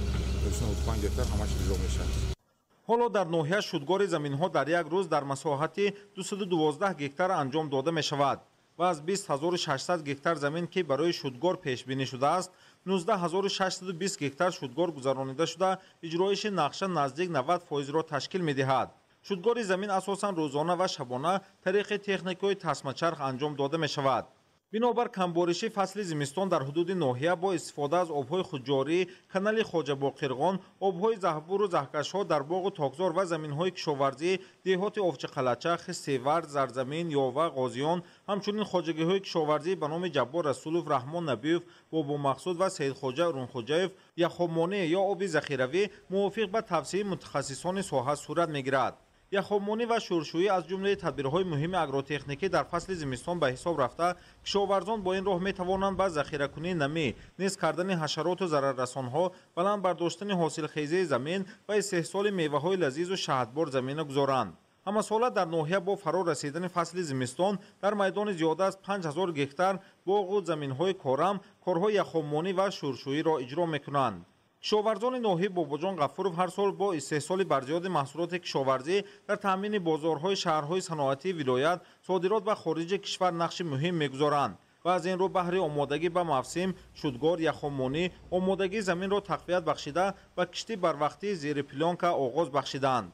حالا در ناحیه شودگار زمین‌ها در یک روز در مساحت 212 گکتار انجام داده می شود و از 20600 گکتار زمین که برای شودگار پیش بینی شده است 19620 گکتار شودگار گذرانیده شده اجرایش نقشه نزدیک 90% را تشکیل می دهد. شودگار زمین اساساً روزانه و شبانه طریق تکنیک‌های تسمه‌چرخ انجام داده می شود. بنابر کمبارشی فصل زمستان در حدود ناحیه با استفاده از آبهای خودجاری، کانال خواجه باقرغان، آبهای زهبور و زهکش‌ها در باغ و تاکزار و زمین‌های کشاورزی، دیهات آفچه قلچخ، سیورد، زرزمین، یاوه، غازیان، همچنین خواجگی‌های کشاورزی به نام جبار رسولوف، رحمان نبیوف، بابا مقصود و سید خواجه ارونخوجایف یا خامانه یا آب ذخیروی موافق به توصیه متخصصان ساحه صورت می‌گیرد. یخامانی و شورشویی از جمله تدبیرهای مهم اگروتکنیکی در فصل زمستان به حساب رفته، کشاورزان با این راه می توانند به ذخیره‌کنی نمی، نیز کردن حشرات و ضرررسانها، بلند برداشتن حاصلخیزی زمین و استحصال میوه‌های لذیذ و شهدبار زمین گذارند. همه ساله در ناحیه با فرا رسیدن فصل زمستان در میدان زیاده از 5000 گکتار باغ و زمین‌های کارم، کارهای یخامانی و شورشویی را اجرا می‌کنند. کشاورزان ناحیه باباجان غفورov هر سال با استحصال برزیاد محصولات کشاورزی در تامین بازارهای شهرهای صنعتی ولایت، صادرات و خارج کشور نقش مهم می‌گذارند و از این رو بهره آمادگی به موسم شودگار یخامانی آمادگی زمین را تقویت بخشیده و کشتی بروقتی زیر پلانکا آغاز بخشیدند.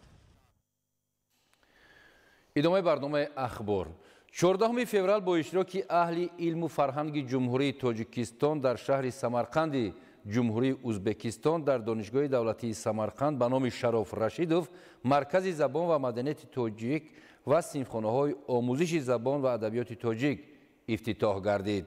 ادامه برنامه اخبار. 14 فеврал با اشتراک اهل علم و فرهنگ جمهوری تاجیکستان در شهر سمرقند جمهوری ازبکستان در دانشگاه دولتی سمرقند به نام شراف رشیدوف مرکز زبان و مدنیت تاجیک و سیمخانه‌های آموزش زبان و ادبیات تاجیک افتتاح گردید.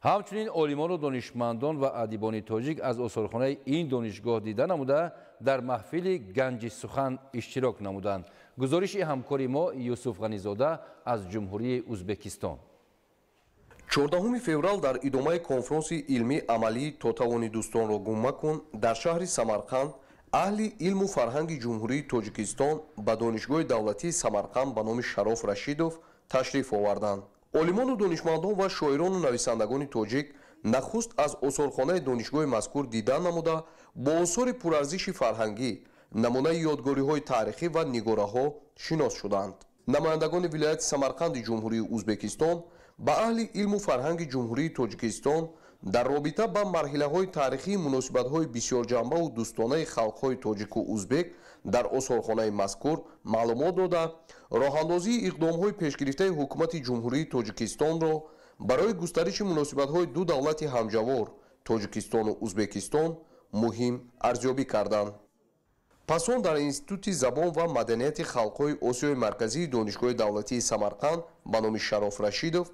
همچنین عالمان و دانشمندان و ادیبان تاجیک از استادخانه این دانشگاه دیده نموده در محفل گنج سخن اشتراک نمودند. گزارش همکار ما یوسف غنیزاده از جمهوری ازبکستان. 14 феврал дар идомаи конфронси илмӣ амалии то тавони дӯстонро гум макун дар шаҳри самарқанд аҳли илму фарҳанги ҷумҳурии тоҷикистон ба донишгоҳи давлатии самарқанд ба номи шароф рашидов ташриф оварданд. олимону донишмандон ва шоирону нависандагони тоҷик нахуст аз осорхонаи донишгоҳи мазкур дидан намуда бо осори пурарзиши фарҳангӣ намунаи ёдгориҳои таърихӣ ва нигораҳо шинос шуданд. намояндагони вилояти самарқанди ҷумҳурии узбекистон ба аҳли илму фарҳанги ҷумҳурии тоҷикистон дар робита ба марҳилаҳои таърихии муносибатҳои бисёрҷанбаву дӯстонаи халқҳои тоҷику узбек дар осорхонаи мазкур маълумот дода роҳандозии иқдомҳои пешгирифтаи ҳукумати ҷумҳурии тоҷикистонро барои густариши муносибатҳои ду давлати ҳамҷавор тоҷикистону узбекистон муҳим арзёбӣ карданд. пас он дар институти забон ва маданияти халқҳои осиёи марказии донишгоҳи давлатии самарқанд ба номи шароф рашидов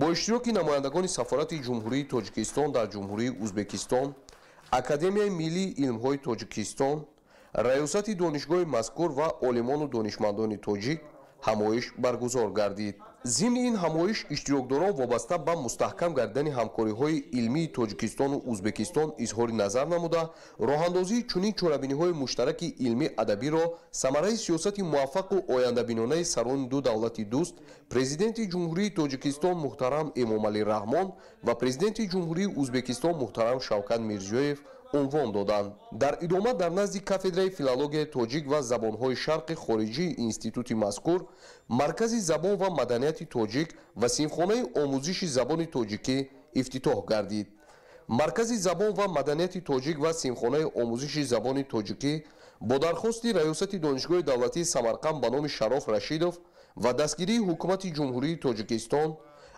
бо иштироки намояндагони сафорати ҷумҳурии тоҷикистон дар ҷумҳурии узбекистон, академияи миллии илмҳои тоҷикистон, раёсати донишгоҳи мазкур ва олимону донишмандони тоҷик ҳамоиш баргузор гардид. ضمن این همایش اشتراکداران وابسته به مستحکم گردیدن همکاری‌های علمی تاجیکستان و ازبکستان اظهار نظر نموده راه‌اندازی چنین چاره‌بینی‌های مشترک علمی ادبی را ثمره سیاست موفق و آینده‌بینانه سران دو دولت دوست پرزیدنت جمهوری تاجیکستان محترم امامعلی رحمون و پرزیدنت جمهوری ازبکستان محترم شавкат мирзиёев عنوان دادند. در ادامه در نزد کافدرای فیلولوژی تاجیک و زبان‌های شرق خارجی اینستیتوت مذکور مرکز زبان و مدنیت تاجیک و سیمخانه آموزش زبان تاجیکی افتتاح گردید. مرکز زبان و مدنیت تاجیک و سیمخانه آموزش زبان تاجیکی با درخواست ریاست دانشگاه دولتی سمرقند به نام شراف رشیدوف و دستگیری حکومت جمهوری تاجیکستان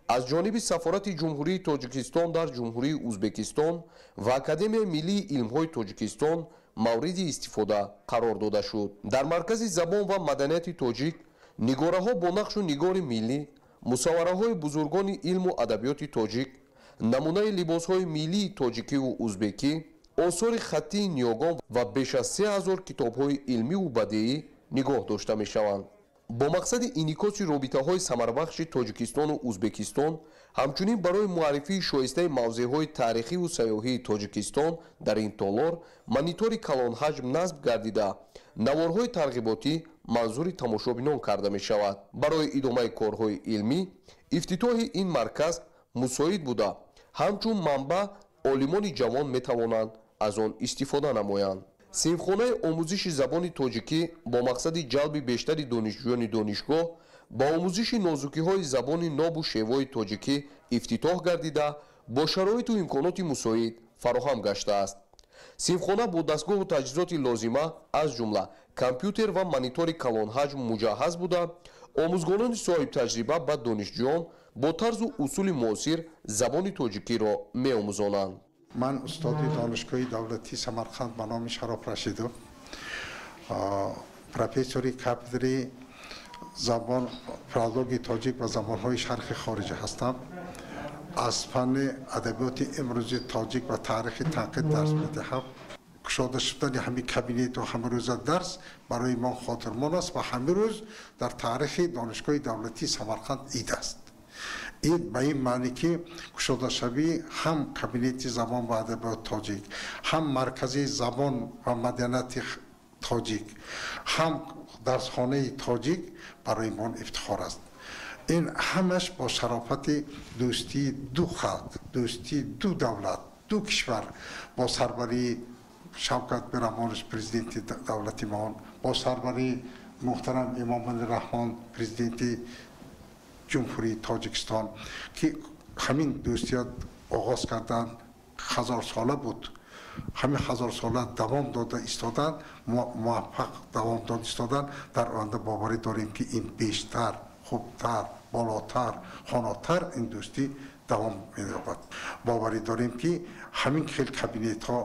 از جانب سفارت جمهوری تاجیکستان در جمهوری ازبکستان و اکادمی ملی علم‌های تاجیکستان مورد استفاده قرار داده شد. در مرکز زبان و مدنیت تاجیک نگاره‌ها با نقش و نگار ملی، مصوره‌های بزرگان علم و ادبیات تاجیک، نمونه لباس‌های ملی تاجیکی و ازبکی، آثار خطی نیاگان و بیش از 3000 کتاب‌های علمی و بدیعی نگاه داشته می‌شوند. با مقصد انعکاس رابطه‌های ثمربخش تاجیکستان و ازبکستان همچنین برای معرفی شایسته موضع‌های تاریخی و سیاحی تاجیکستان در این تالار مانیتوری کلان حجم نصب گردیده نوارهای ترغیباتی منظور تماشابینان کرده می‌شود. برای ادامه کارهای علمی افتتاح این مرکز مساعد بوده همچون منبع عالمان جوان می‌توانند از آن استفاده نمایند. سیمخانه آموزش زبان تاجیکی با مقصد جلب بیشتر دانشجویان دانشگاه با آموزش نازکی‌های زبان ناب و شیوای تاجیکی افتتاح گردیده با شرایط و امکانات مساعد فراهم گشته است. سیمخانه با دستگاه و تجهیزات لازمه از جمله کامپیوتر و مانیتور کلان حجم مجهز بوده آموزگاران صاحب تجربه به دانشجویان با طرز و اصول معاصر زبان تاجیکی را می‌آموزانند. من استاد دانشگاه دولتی سمرقند به نام شراف رشیدوف پروفسوری کافدری زبان فیلولوژی تاجیک و زبان‌های شرق خارجی هستم. از فن ادبیات امروزی تاجیک و تاریخ تنقید درس می‌دهم. گشاده شدن همین کابینت و همه روز درس برای ما خاطرمان است و همه روز در تاریخ دانشگاه دولتی سمرقند عید است. این به این معنی که گشاده شوی هم کابینت زبان و ادبیات تاجیک، هم مرکز زبان و مدنیت تاجیک، هم درسخانه تاجیک برای ما افتخار است. این همش با شرافت دوستی دو خلق، دوستی دو دولت، دو کشور با سربری شавкат мирамонов президенти давлати мо бо сарбари муҳтарам эмомалӣ раҳмон президенти ҷумҳурии тоҷикистон ки ҳамин дӯстият оғоз карданд ҳазорсола буд ҳамин ҳазорсола давом дода истодан муваффақ давом дода истодан дар оянда боварӣ дорем ки ин бештар хубтар болотар хонотар ин дӯстӣ давом меёбад боварӣ дорем ки ҳамин хел кабинетҳо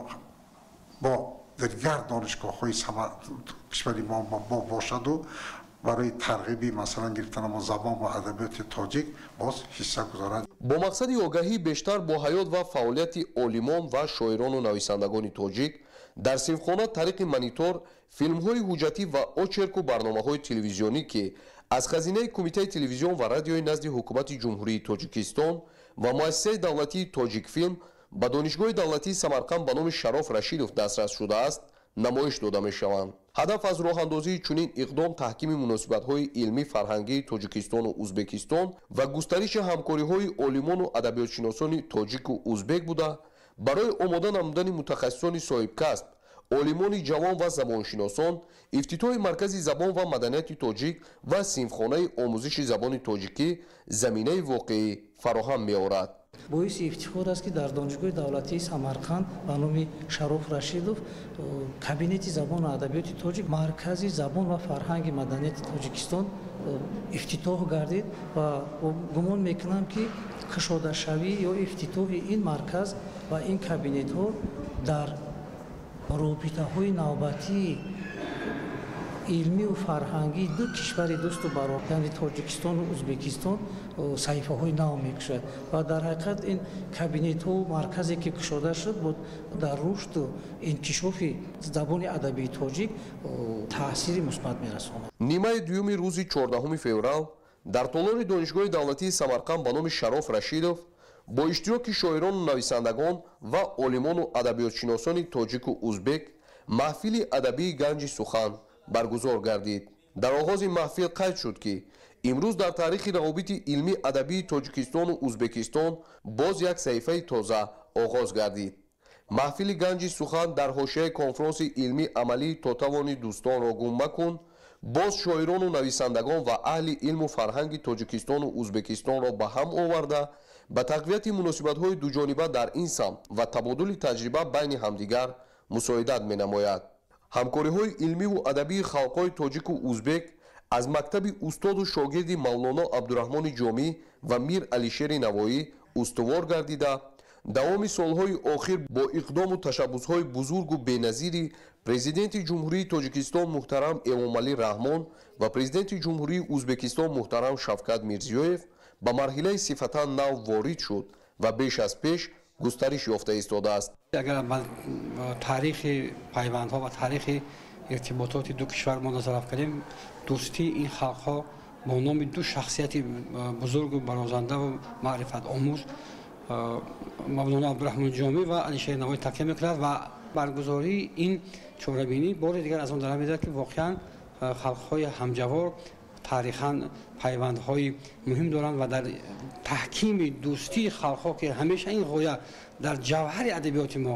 با دیگر دانشگاه‌های کشوری ما با باشد و برای ترغیب مثلا گرفتن ما زبان و ادبیات تاجیک باز حصه گذارند. با مقصد آگاهی بیشتر با حیات و فعالیت عالمان و شاعران و نویسندگان تاجیک در سیمخانه طریق مانیتور فیلم‌های حجتی و آچرک و برنامه‌های تلویزیونی که از خزینه کمیته تلویزیون و رادیوی نزد حکومت جمهوری تاجیکستان و مؤسسه دولتی تاجیک فیلم با دانشگاه دولتی سمرقند به نام شراف رشیدوف دسترس شده است نمایش داده می‌شوند. هدف از راه اندازی چنین اقدام تحکیم مناسبت‌های علمی فرهنگی تاجیکستان و ازبکستان و گسترش همکاری‌های عالمان و ادبیات‌شناسان تاجیک و ازبک بوده برای آماده نمودن متخصصان صاحب کسب عالمان جوان و زبانشناسان افتتاح مرکز زبان و مدنیت تاجیک و سیمخانه آموزش زبان تاجیکی زمینه واقعی فراهم می‌آورد. боиси ифтихор аст ки дар донишгоҳи давлатии самарқанд ба номи шароф рашидов кабинети забону адабиёти тоҷик маркази забон ва фарҳанги маданияти тоҷикистон ифтитоҳ гардид ва гумон мекунам ки кушодашавӣ ё ифтитоҳи ин марказ ва ин кабинетҳо дар робитаҳои навбатии илмию фарҳангии ду кишвари дӯсту бароbar яъне тоҷикистону ӯзбекистон саҳифаҳои нав мекушад ва дар ҳақиқат ин кабинетҳо марказе ки кушода шуд дар рушду инкишофи забони адабии тоҷик таъсири мусбат мерасонад. нимаи дуюми рӯзи 14 феврал дар толори донишгоҳи давлатии самарқанд ба номи Шароф Рашидов бо иштироки шоирону нависандагон ва олимону адабиётшиносони тоҷику узбек маҳфили адабии ганҷи сухан баргузор гардид. дар оғози маҳфил қайд шуд ки имрӯз дар таърихи равобити илмӣ адабии тоҷикистону узбекистон боз як саҳифаи тоза оғоз гардид. маҳфили ганҷи сухан дар ҳошияи конфронси илмӣ амалии то тавони дӯстонро гум макун боз шоирону нависандагон ва аҳли илму фарҳанги тоҷикистону узбекистонро ба ҳам оварда ба тақвияти муносибатҳои дуҷониба дар ин самт ва табодули таҷриба байни ҳамдигар мусоидат менамояд. ҳамкориҳои илмиву адабии халқҳои тоҷику узбек аз мактаби устоду шогирди мавлоно абдураҳмони ҷомӣ ва мир алишери навоӣ устувор гардида давоми солҳои охир бо иқдому ташаббусҳои бузургу беназири президенти ҷумҳурии тоҷикистон муҳтарам эмомалӣ раҳмон ва президенти ҷумҳурии узбекистон муҳтарам шавкат мирзиёев ба марҳилаи сифатан нав ворид шуд ва беш аз пеш густариш ёфта истодааст. агар ба таърихи пайвандҳо ва таърихи иртибототи ду кишвар мо назар афканем, дӯстии ин халқҳо бо номи ду шахсияти бузургу барозандаву маърифатомӯз мавлоно абдураҳмони ҷомӣ ва алишери навоӣ такя мекунад ва баргузории ин чорабинӣ бори дигар аз он дарад медиҳад ки воқеан халқҳои ҳамҷавор тарихан пайвандҳои муҳим доранд ва дар таҳкими дӯстии халқҳо ки ҳамеша ин ғоя дар ҷавҳари адабиёти мо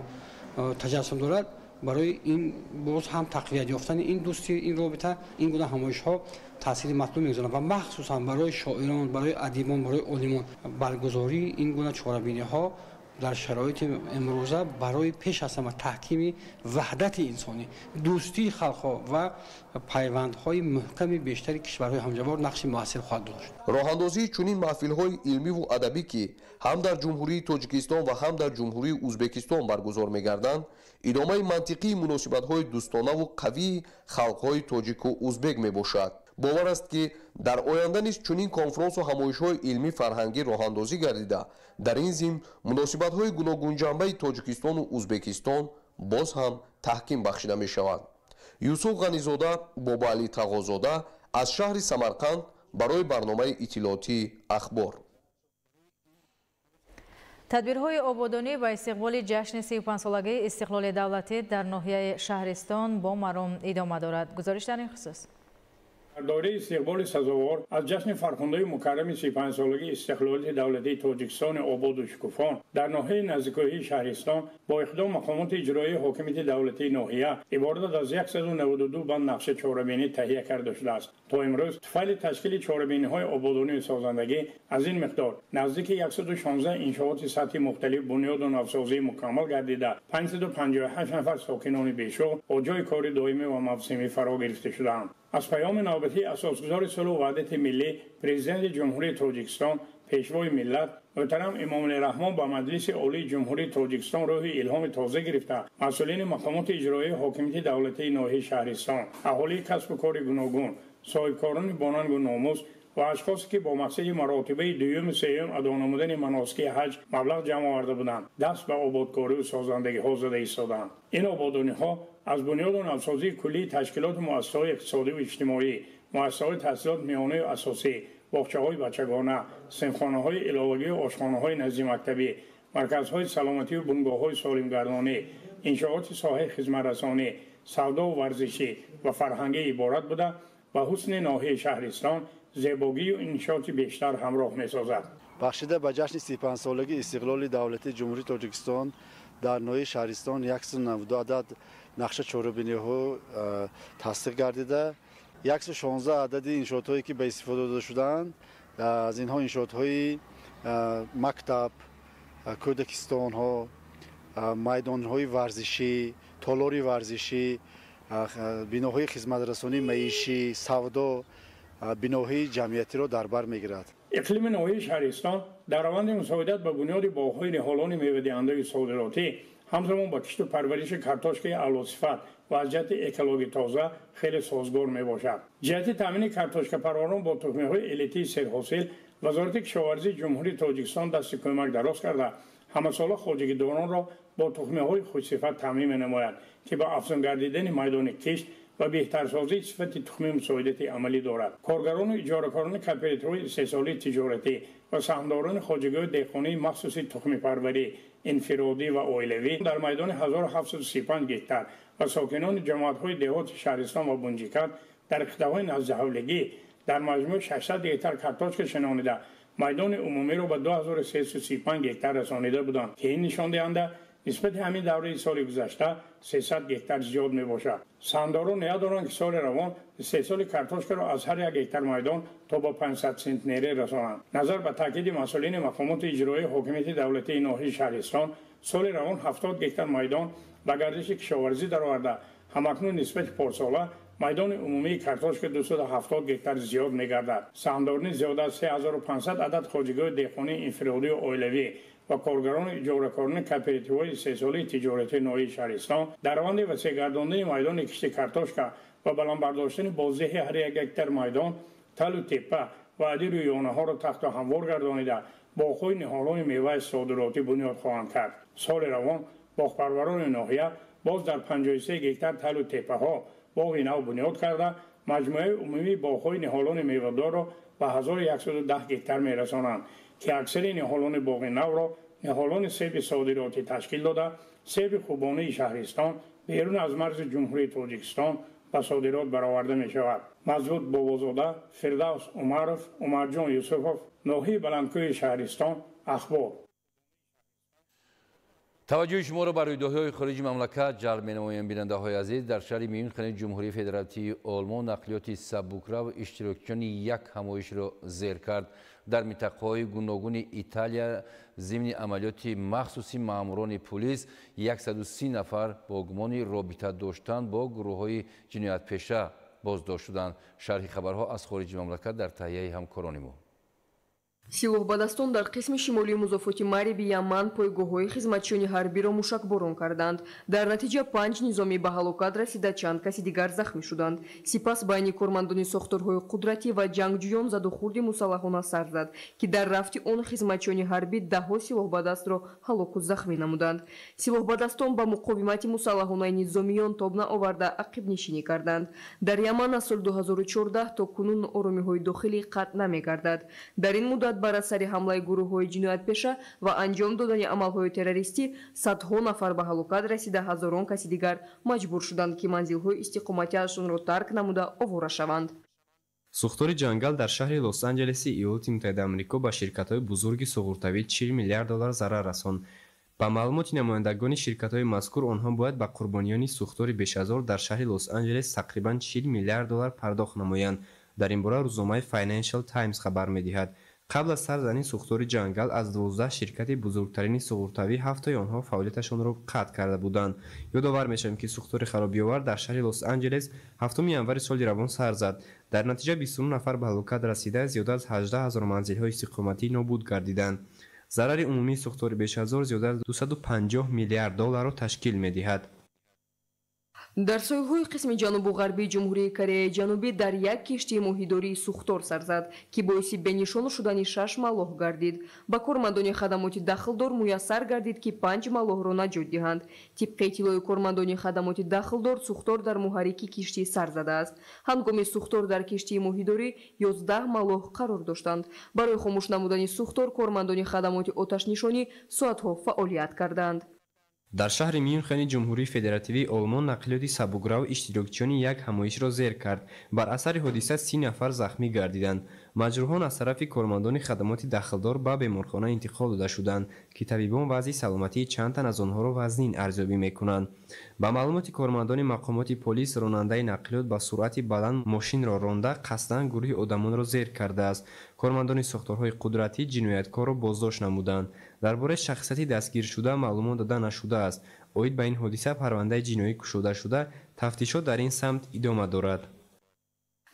таҷассум дорад, барои ин боз ҳам тақвият ёфтани ин дӯстӣ ин робита ин гуна ҳамоишҳо таъсири матлуб мегузоранд ва махсусан барои шоирон, барои адибон, барои олимон баргузории ин гуна чорабиниҳо дар шароити имрӯза барои пеш аз ҳама таҳкими ваҳдати инсонӣ, дӯстии халқҳо ва пайвандҳои муҳками бештари кишварҳои ҳамҷавор нақши муассир хоҳад дошт. роҳандозии чунин маҳфилҳои илмиву адабӣ ки ҳам дар ҷумҳурии тоҷикистон ва ҳам дар ҷумҳурии узбекистон баргузор мегарданд идомаи мантиқии муносибатҳои дӯстонаву қавии халқҳои тоҷику узбек мебошад. бовар аст ки дар оянда низ чунин конфронсу ҳамоишҳои илмӣ фарҳангӣ роҳандозӣ гардида дар ин зим муносибатҳои гуногунҷанбаи тоҷикистону узбекистон боз ҳам таҳким бахшида мешаванд. юсуф ғанизода, бобоалӣ тағозода аз шаҳри самарқанд барои барномаи иттилоотии ахбор. тадбирҳои ободонӣ ба истиқболи ҷашни 35-солагии истиқлоли давлатӣ дар ноҳияи шаҳристон бо маром идома дорад. гузориш дар ин хусус. дар доираи истиқболи сазовор аз ҷашни фархундаи мукаррами 35-солагии истиқлоли давлатии тоҷикистони ободу шукуфон дар ноҳияи наздикоии шаҳристон бо иқдом мақомоти иҷроии ҳокимияти давлатии ноҳия иборат аз 192 банд нақша чорабинӣ таҳия карда шудааст. то имрӯз туфайли ташкили чорабиниҳои ободонии созандагӣ аз ин миқдор наздики 116 иншооти сатҳи мухталиф бунёду навсозӣ мукаммал гардида 558 нафар сокинони бешуғл бо ҷои кори доимӣ ва мавсимӣ фаро гирифта шудаанд. аз паёми навбатии асосгузори сулҳу ваҳдати миллӣ президенти ҷумҳурии тоҷикистон пешвои миллат муҳтарам эмомалӣ раҳмон ба маҷлиси олии ҷумҳурии тоҷикистон рӯҳи илҳоми тоза гирифта масъулини мақомоти иҷроии ҳокимияти давлатии ноҳияи шаҳристон, аҳолии касбу кори гуногун, соҳибкорони бонангу номус ва ашхосе ки бо мақсади маротибаи дуюму сеюм адо намудани маносики ҳаҷ маблағ ҷамъ оварда буданд даст ба ободкорию созандагиҳо зада истоданд. ин ободониҳо аз бунёду навсозии куллии ташкилоти муассисаҳои иқтисодиву иҷтимоӣ, муассисаҳои таҳсилот миёнаю асосӣ, боғчаҳои бачагона, синфхонаҳои иловагию ошхонаҳои назди мактабӣ, марказҳои саломатию бунгоҳҳои солимгардонӣ, иншооти соҳаи хизматрасонӣ, савдову варзишӣ ва фарҳангӣ иборат буда ба ҳусни ноҳияи шаҳристон зебогию иншооти бештар ҳамроҳ месозад. бахшида ба ҷашни 35-солагии истиқлоли давлатии ҷумҳурии тоҷикистон дар ноҳияи шаҳристон 192 адад нақша чорабиниҳо тасдиқ гардида 116 адади иншоотҳое ки ба истифода дода шуданд, аз инҳо иншоотҳои мактаб, кӯдакистонҳо, майдонҳои варзишӣ, толори варзишӣ, биноҳои хизматрасонӣ маишӣ, савдо, биноҳои ҷамъиятиро дар бар мегирад. иқлими ноҳияи шаҳристон дар раванди мусоидат ба бунёди боғҳои ниҳолони мевадиҳандаи содиротӣ ҳамзамон ба кишту парвариши картошкаи аълосифат ва аз ҷиҳати экологии тоза хеле созгор мебошад. ҷиҳати таъмини картошкапарворон бо тухмиҳои элитии серҳосил вазорати кишоварзии ҷумҳурии тоҷикистон дасти кӯмак дароз карда ҳамасола хоҷагидоронро бо тухмиҳои хушсифат таъмин менамояд ки ба афзун гардидани майдони кишт و بهترسازی صفت تخم مساعدت عملی دارد. کارگران و اجاره‌کاران کاپیتال‌های استحصالی تجارتی و سهامداران خواجگی دهقانی مخصوص تخم پروری انفرادی و اویلوی در میدان 1735 گکتار و ساکنان جماعت‌های دهات شهرستان و بنجیکت در قطعه‌های نزد حولگی در مجموع 600 گکتار کارتوش شنانیده میدان عمومی را به 2335 گکتار رسانیده بودند که این نشان دهنده نسبت همین دوره سال گذشته 300 گکتار زیاد می باشد. سهامداران نیا دارند که سال روان استحصال کارتوشک را از هر یک گکتار میدان تا با 500 سنتنری رسانند. نظر به تاکید مسئولین مقامات اجرایی حاکمیت دولتی ناحیه شهرستان سال روان 70 گکتار میدان به گردش کشاورزی درآورده. همکنون نسبت پارساله میدان عمومی کارتوشک 270 گکتار زیاد می گردد. سهامداران زیاد از 3500 عدد خواجگی دهقانی انفرادی و اویلوی و کارگران اجاره‌کاران کاپیتال‌های استحصالی تجارتی ناحیه شهرستان در روند وسیع گرداندن میدان کشت کارتوشک و بلند برداشتن بازده هر یک گکتار میدان تل و تپه و عدی رویانه‌ها را تخت و هموار گردانیده باغ‌های نهال‌های میوه صادراتی بنیاد خواهند کرد. سال روان باغپروران ناحیه باز در 53 گکتار تل و تپه‌ها باغ نو بنیاد کرده مجموعه عمومی باغ‌های نهالان میوه‌دار را به 1110 گکتار می‌رسانند که اکثر نهالان باغ نو را نهالان سیب صادراتی تشکیل داده سیب خوبانه شهرستان بیرون از مرز جمهوری تاجیکستان به صادرات برآورده می شود. مزود بابازاده، فردوس عمرов، عمرجان یوسفov، ناحیه بلندکوی شهرستان، اخبار. توجه شما را بر رویدادهای خارج مملکت جلب می‌نماییم. بیننده‌های عزیز، در شهر میونخ جمهوری فدراتیوی آلمان نقلیات سبکرو اشتراکیان یک همایش را زیر کرد. در منطقه‌های گوناگون ایتالیا ضمن عملیات مخصوصی ماموران پلیس 130 نفر با گمان رابطه داشتن با گروه‌های جنایت‌پیشه بازداشت شدند. شرح خبرها از خارج مملکت در تهیه همکاران ما. силоҳбадастон дар қисми шимолии музофоти маъриби яман пойгоҳҳои хизматчиёни ҳарбиро мушакборон карданд. дар натиҷа 5 низомӣ ба ҳалокат расида, чанд каси дигар захмӣ шуданд. сипас байни кормандони сохторҳои қудратӣ ва ҷангҷӯён задухурди мусаллаҳона сар зад ки дар рафти он хизматчиёни ҳарбӣ даҳҳо силоҳбадастро ҳалоку захмӣ намуданд. силоҳбадастон ба муқовимати мусаллаҳонаи низомиён тоб наоварда ақибнишинӣ карданд. дар яман аз соли 2014 то кунун оромиҳои дохилӣ қатъ намегардад. дар ин муддат бар асари ҳамлаи гурӯҳҳои ҷиноятпеша ва анҷом додани амалҳои террористӣ садҳо нафар ба ҳалокат расида, ҳазорон каси дигар маҷбур шуданд ки манзилҳои истиқоматиашонро тарк намуда овора шаванд. сӯхтори ҷангал дар шаҳри лос-анҷелеси иёлоти муттаҳидаи амрико ба ширкатҳои бузурги суғуртавӣ $40 миллиард зарар расонд. ба маълумоти намояндагони ширкатҳои мазкур, онҳо бояд ба қурбониёни сӯхтори бешазор дар шаҳри лос-анҷелес тақрибан $40 миллиард пардохт намоянд. дар ин бора рӯзномаи Financial Times хабар медиҳад. қабл аз сар зании сӯхтори ҷангал аз 12 ширкати бузургтарини суғуртавӣ 7 онҳо фаъолияташонро қатъ карда буданд. ёдовар мешавем ки сӯхтори харобиовар дар шаҳри Лос-Анҷелес 7 январи соли равон сар зад. дар натиҷа 29 нафар ба ҳалокат расида, зиёда аз 18 000 манзилҳои истиқоматӣ нобуд гардиданд. зарари умумии сӯхтори бешазор зиёда аз $250 миллиард ташкил медиҳад. дар соҳилҳои қисми ҷанубу ғарбии ҷумҳурии Кореяи Ҷанубӣ дар як киштии моҳидории сӯхтор сар зад, ки боиси бенишон шудани 6 маллоҳ гардид. ба кормандони хадамоти дахлдор муяссар гардид ки 5 маллоҳро наҷот диҳанд. тибқи иттилои кормандони хадамоти дахлдор, сӯхтор дар муҳаррики киштӣ сар задааст. ҳангоми сӯхтор дар киштии моҳидорӣ 11 маллоҳ қарор доштанд. барои хомӯш намудани сӯхтор, кормандони хадамоти оташнишонӣ соатҳо фаъолият карданд. дар шаҳри Мюнхени ҷумҳурии федеративии Олмон нақлиёти сабукрав иштирокчиёни як ҳамоишро зер кард. бар асари ҳодиса 30 нафар захмӣ гардиданд. маҷрӯҳон аз тарафи кормандони хадамоти дахлдор ба беморхона интиқол дода шуданд ки табибон вазъи саломатии чанд тан аз онҳоро вазнин арзёбӣ мекунанд. ба маълумоти кормандони мақомоти полис, ронандаи нақлиёт ба суръати баланд мошинро ронда қасдан гурӯҳи одамонро зер кардааст. кормандони сохторҳои қудратӣ ҷинояткорро боздошт намуданд. дар бораи шахсияти дастгиршуда маълумот дода нашудааст. оид ба ин ҳодиса парвандаи ҷиноӣ кушода шуда, тафтишот дар ин самт идома дорад.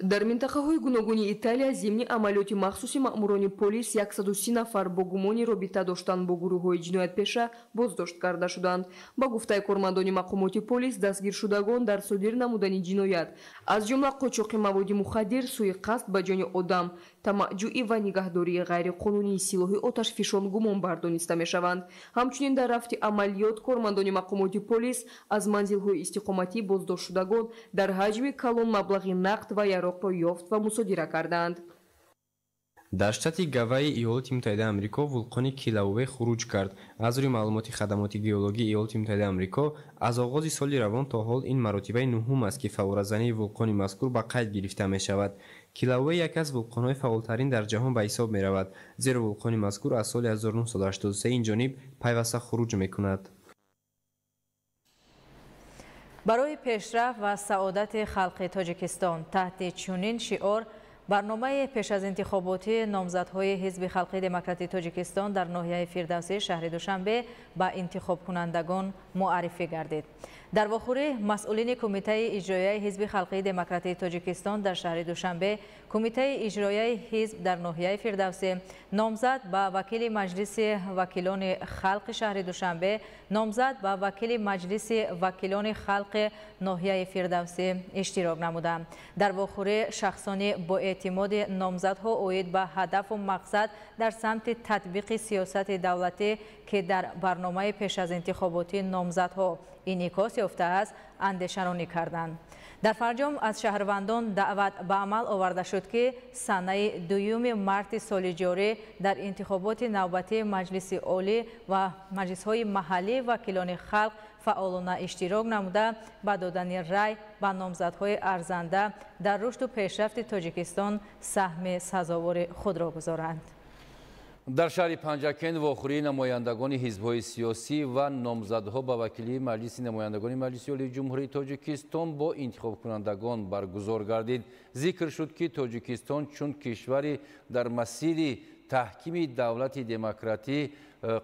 дар минтақаҳои гуногуни италия зимни амалиёти махсуси маъмурони полис 130 нафар бо гумони робита доштан бо гурӯҳҳои ҷиноятпеша боздошт карда шуданд. Ба гуфтаи кормандони мақомоти полис, дастгиршудагон дар содир намудани ҷиноят аз ҷумла қочоқи маводи мухаддир, суиқасд ба ҷони одам, тамаъҷӯӣ ва нигаҳдории ғайриқонунии силоҳи оташфишон гумонбар дониста мешаванд. ҳамчунин дар рафти амалиёт кормандони мақомоти полис аз манзилҳои истиқоматӣ боздоштшудагон дар ҳаҷми калон маблағи нақд ва яроқро ёфт ва мусодира карданд. дар штати гавайи иёлоти муттаҳидаи амрико вулқони килауве хуруҷ кард. аз рӯи маълумоти хадамоти геологии иёлоти муттаҳидаи амрико, аз оғози соли равон то ҳол ин маротибаи нуҳум аст ки фаворазании вулқони мазкур ба қайд гирифта мешавад. килауве яке аз вулқонҳои фаъолтарин дар ҷаҳон ба ҳисоб меравад, зеро вулқони мазкур аз соли 1983 инҷониб пайваста хуруҷ мекунад. барои пешрафт ва саодати халқи тоҷикистон таҳти чунин шиор барномаи пеш аз интихоботи номзадҳои ҳизби халқи демократии тоҷикистон дар ноҳияи фирдавсӣ шаҳри душанбе ба интихобкунандагон муаррифӣ гардид. дар вохӯрӣ масъулини кумитаи иҷроияи ҳизби халқии демократии тоҷикистон дар шаҳри душанбе, кумитаи иҷроияи ҳизб дар ноҳияи фирдавсӣ, номзад ба вакили маҷлиси вакилони халқи шаҳри душанбе, номзад ба вакили маҷлиси вакилони халқи ноҳияи фирдавсӣ иштирок намуданд. дар вохӯрӣ шахсони боэътимоди номзадҳо оид ба ҳадафу мақсад дар самти татбиқи сиёсати давлатӣ ки дар барномаи пеш аз интихоботи номзадҳо инъикос ёфтааст, андешаронӣ карданд. дар фарҷом аз шаҳрвандон даъват ба амал оварда шуд ки санаи 2 марти соли ҷорӣ дар интихоботи навбатии маҷлиси олӣ ва маҷлисҳои маҳаллӣ вакилони халқ фаъолона иштирок намуда ба додани рай ба номзадҳои арзанда дар рушду пешрафти тоҷикистон саҳми сазовори худро гузоранд. дар шаҳри панҷакент вохӯрии намояндагони ҳизбҳои сиёсӣ ва номзадҳо ба вакилии маҷлиси намояндагони маҷлиси олии ҷумҳурии тоҷикистон бо интихобкунандагон баргузор гардид. зикр шуд ки тоҷикистон чун кишвари дар масири таҳкими давлати демократӣ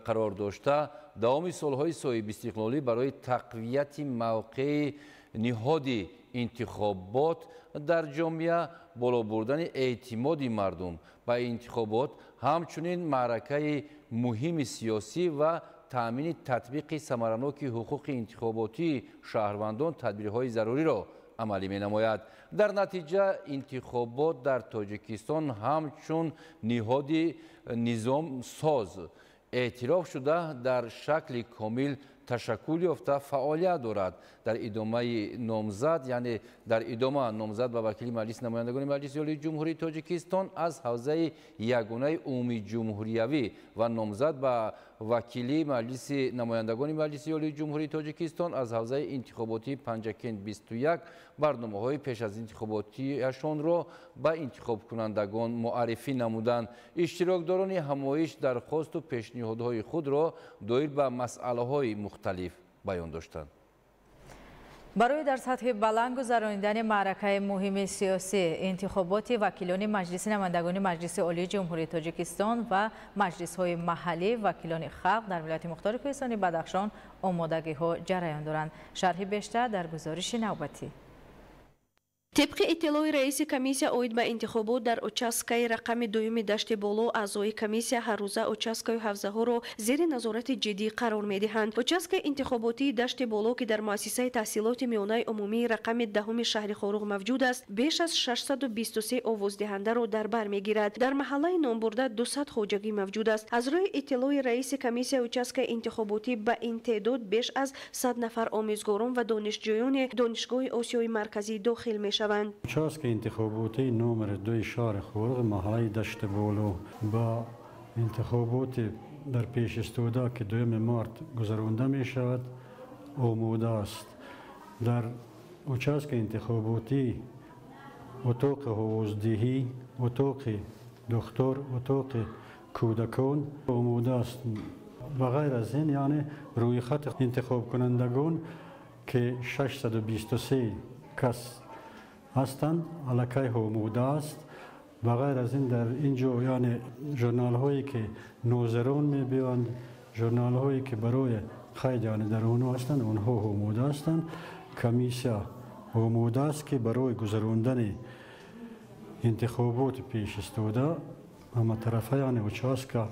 қарор дошта, давоми солҳои соҳиби истиқлолӣ барои тақвияти мавқеи ниҳоди интихобот дар ҷомеа, боло бурдани эътимоди мардум ба интихобот, ҳамчунин маъракаи муҳими сиёсӣ ва таъмини татбиқи самараноки ҳуқуқи интихоботии шаҳрвандон тадбирҳои заруриро амалӣ менамояд. дар натиҷа интихобот дар тоҷикистон ҳамчун ниҳоди низомсоз эътироф шуда дар шакли комил ташаккул ёфта фаъолият дорад. дар идомаи номзад, яъне дар идома номзад ба вакили маҷлиси намояндагони маҷлиси олии ҷумҳурии тоҷикистон аз ҳавзаи ягонаи умумии ҷумҳуриявӣ ва номзад ба вакили маҷлиси намояндагони маҷлиси олии ҷумҳурии тоҷикистон аз ҳавзаи интихоботии панҷакент 21 барномаҳои пеш аз интихоботиашонро ба интихобкунандагон муаррифӣ намуданд. иштирокдорони ҳамоиш дархосту пешниҳодҳои худро доир ба масъалаҳои мухталиф баён доштанд. барои дар сатҳи баланд гузарондани маъракаи муҳими сиёсӣ, интихоботи вакилони маҷлиси намояндагони маҷлиси олии ҷумҳурии тоҷикистон ва маҷлисҳои маҳаллӣ вакилони халқ дар вилояти мухтори кӯҳистони бадахшон омодагиҳо ҷараён доранд. шарҳи бештар дар гузориши навбатӣ. طبق اطلاع رئیس کمیسیه اوید به انتخابات در اوچاسکای رقم دوم دشت بالو، اعضای کمیسیه هر روزه اوچاسکای حوزه ها را زیر نظارت جدی قرار میدهند. اوچاسکای انتخاباتی دشت بالو که در مؤسسه تحصیلات میانه عمومی رقم دهم شهر خاروغ موجود است، بیش از 623 آوازدهنده را در بر میگیرد. در محله نامبرده 200 خواجگی موجود است. از روی اطلاع رئیس کمیسیه اوچاسکای انتخاباتی به این تعداد بیش از 100 نفر آموزگاران و دانشجویان دانشگاه آسیای مرکزی داخل میشوند. اوچاسک انتخاباتی نمر 2 شهر خاروغ محله دشت بالو با انتخابات در پیش استوده که 2 مارت گذرانده می شود آماده است. در اوچاسک انتخاباتی اتاق حوزدهی، اتاق دختر، اتاق کودکان آماده است. و غیر از این یعنی روی خط انتخاب کنندگان که 623 کس هستند علاقه آماده است. و غیر از این در اینجا یعنی ژورنال هایی که ناظران میبیند، ژورنال هایی که برای قید یعنی در اونها هستند اونها آماده هستند. کمیسیه آماده است که برای گذراندن انتخابات پیش استوده اما طرفه یعنی участка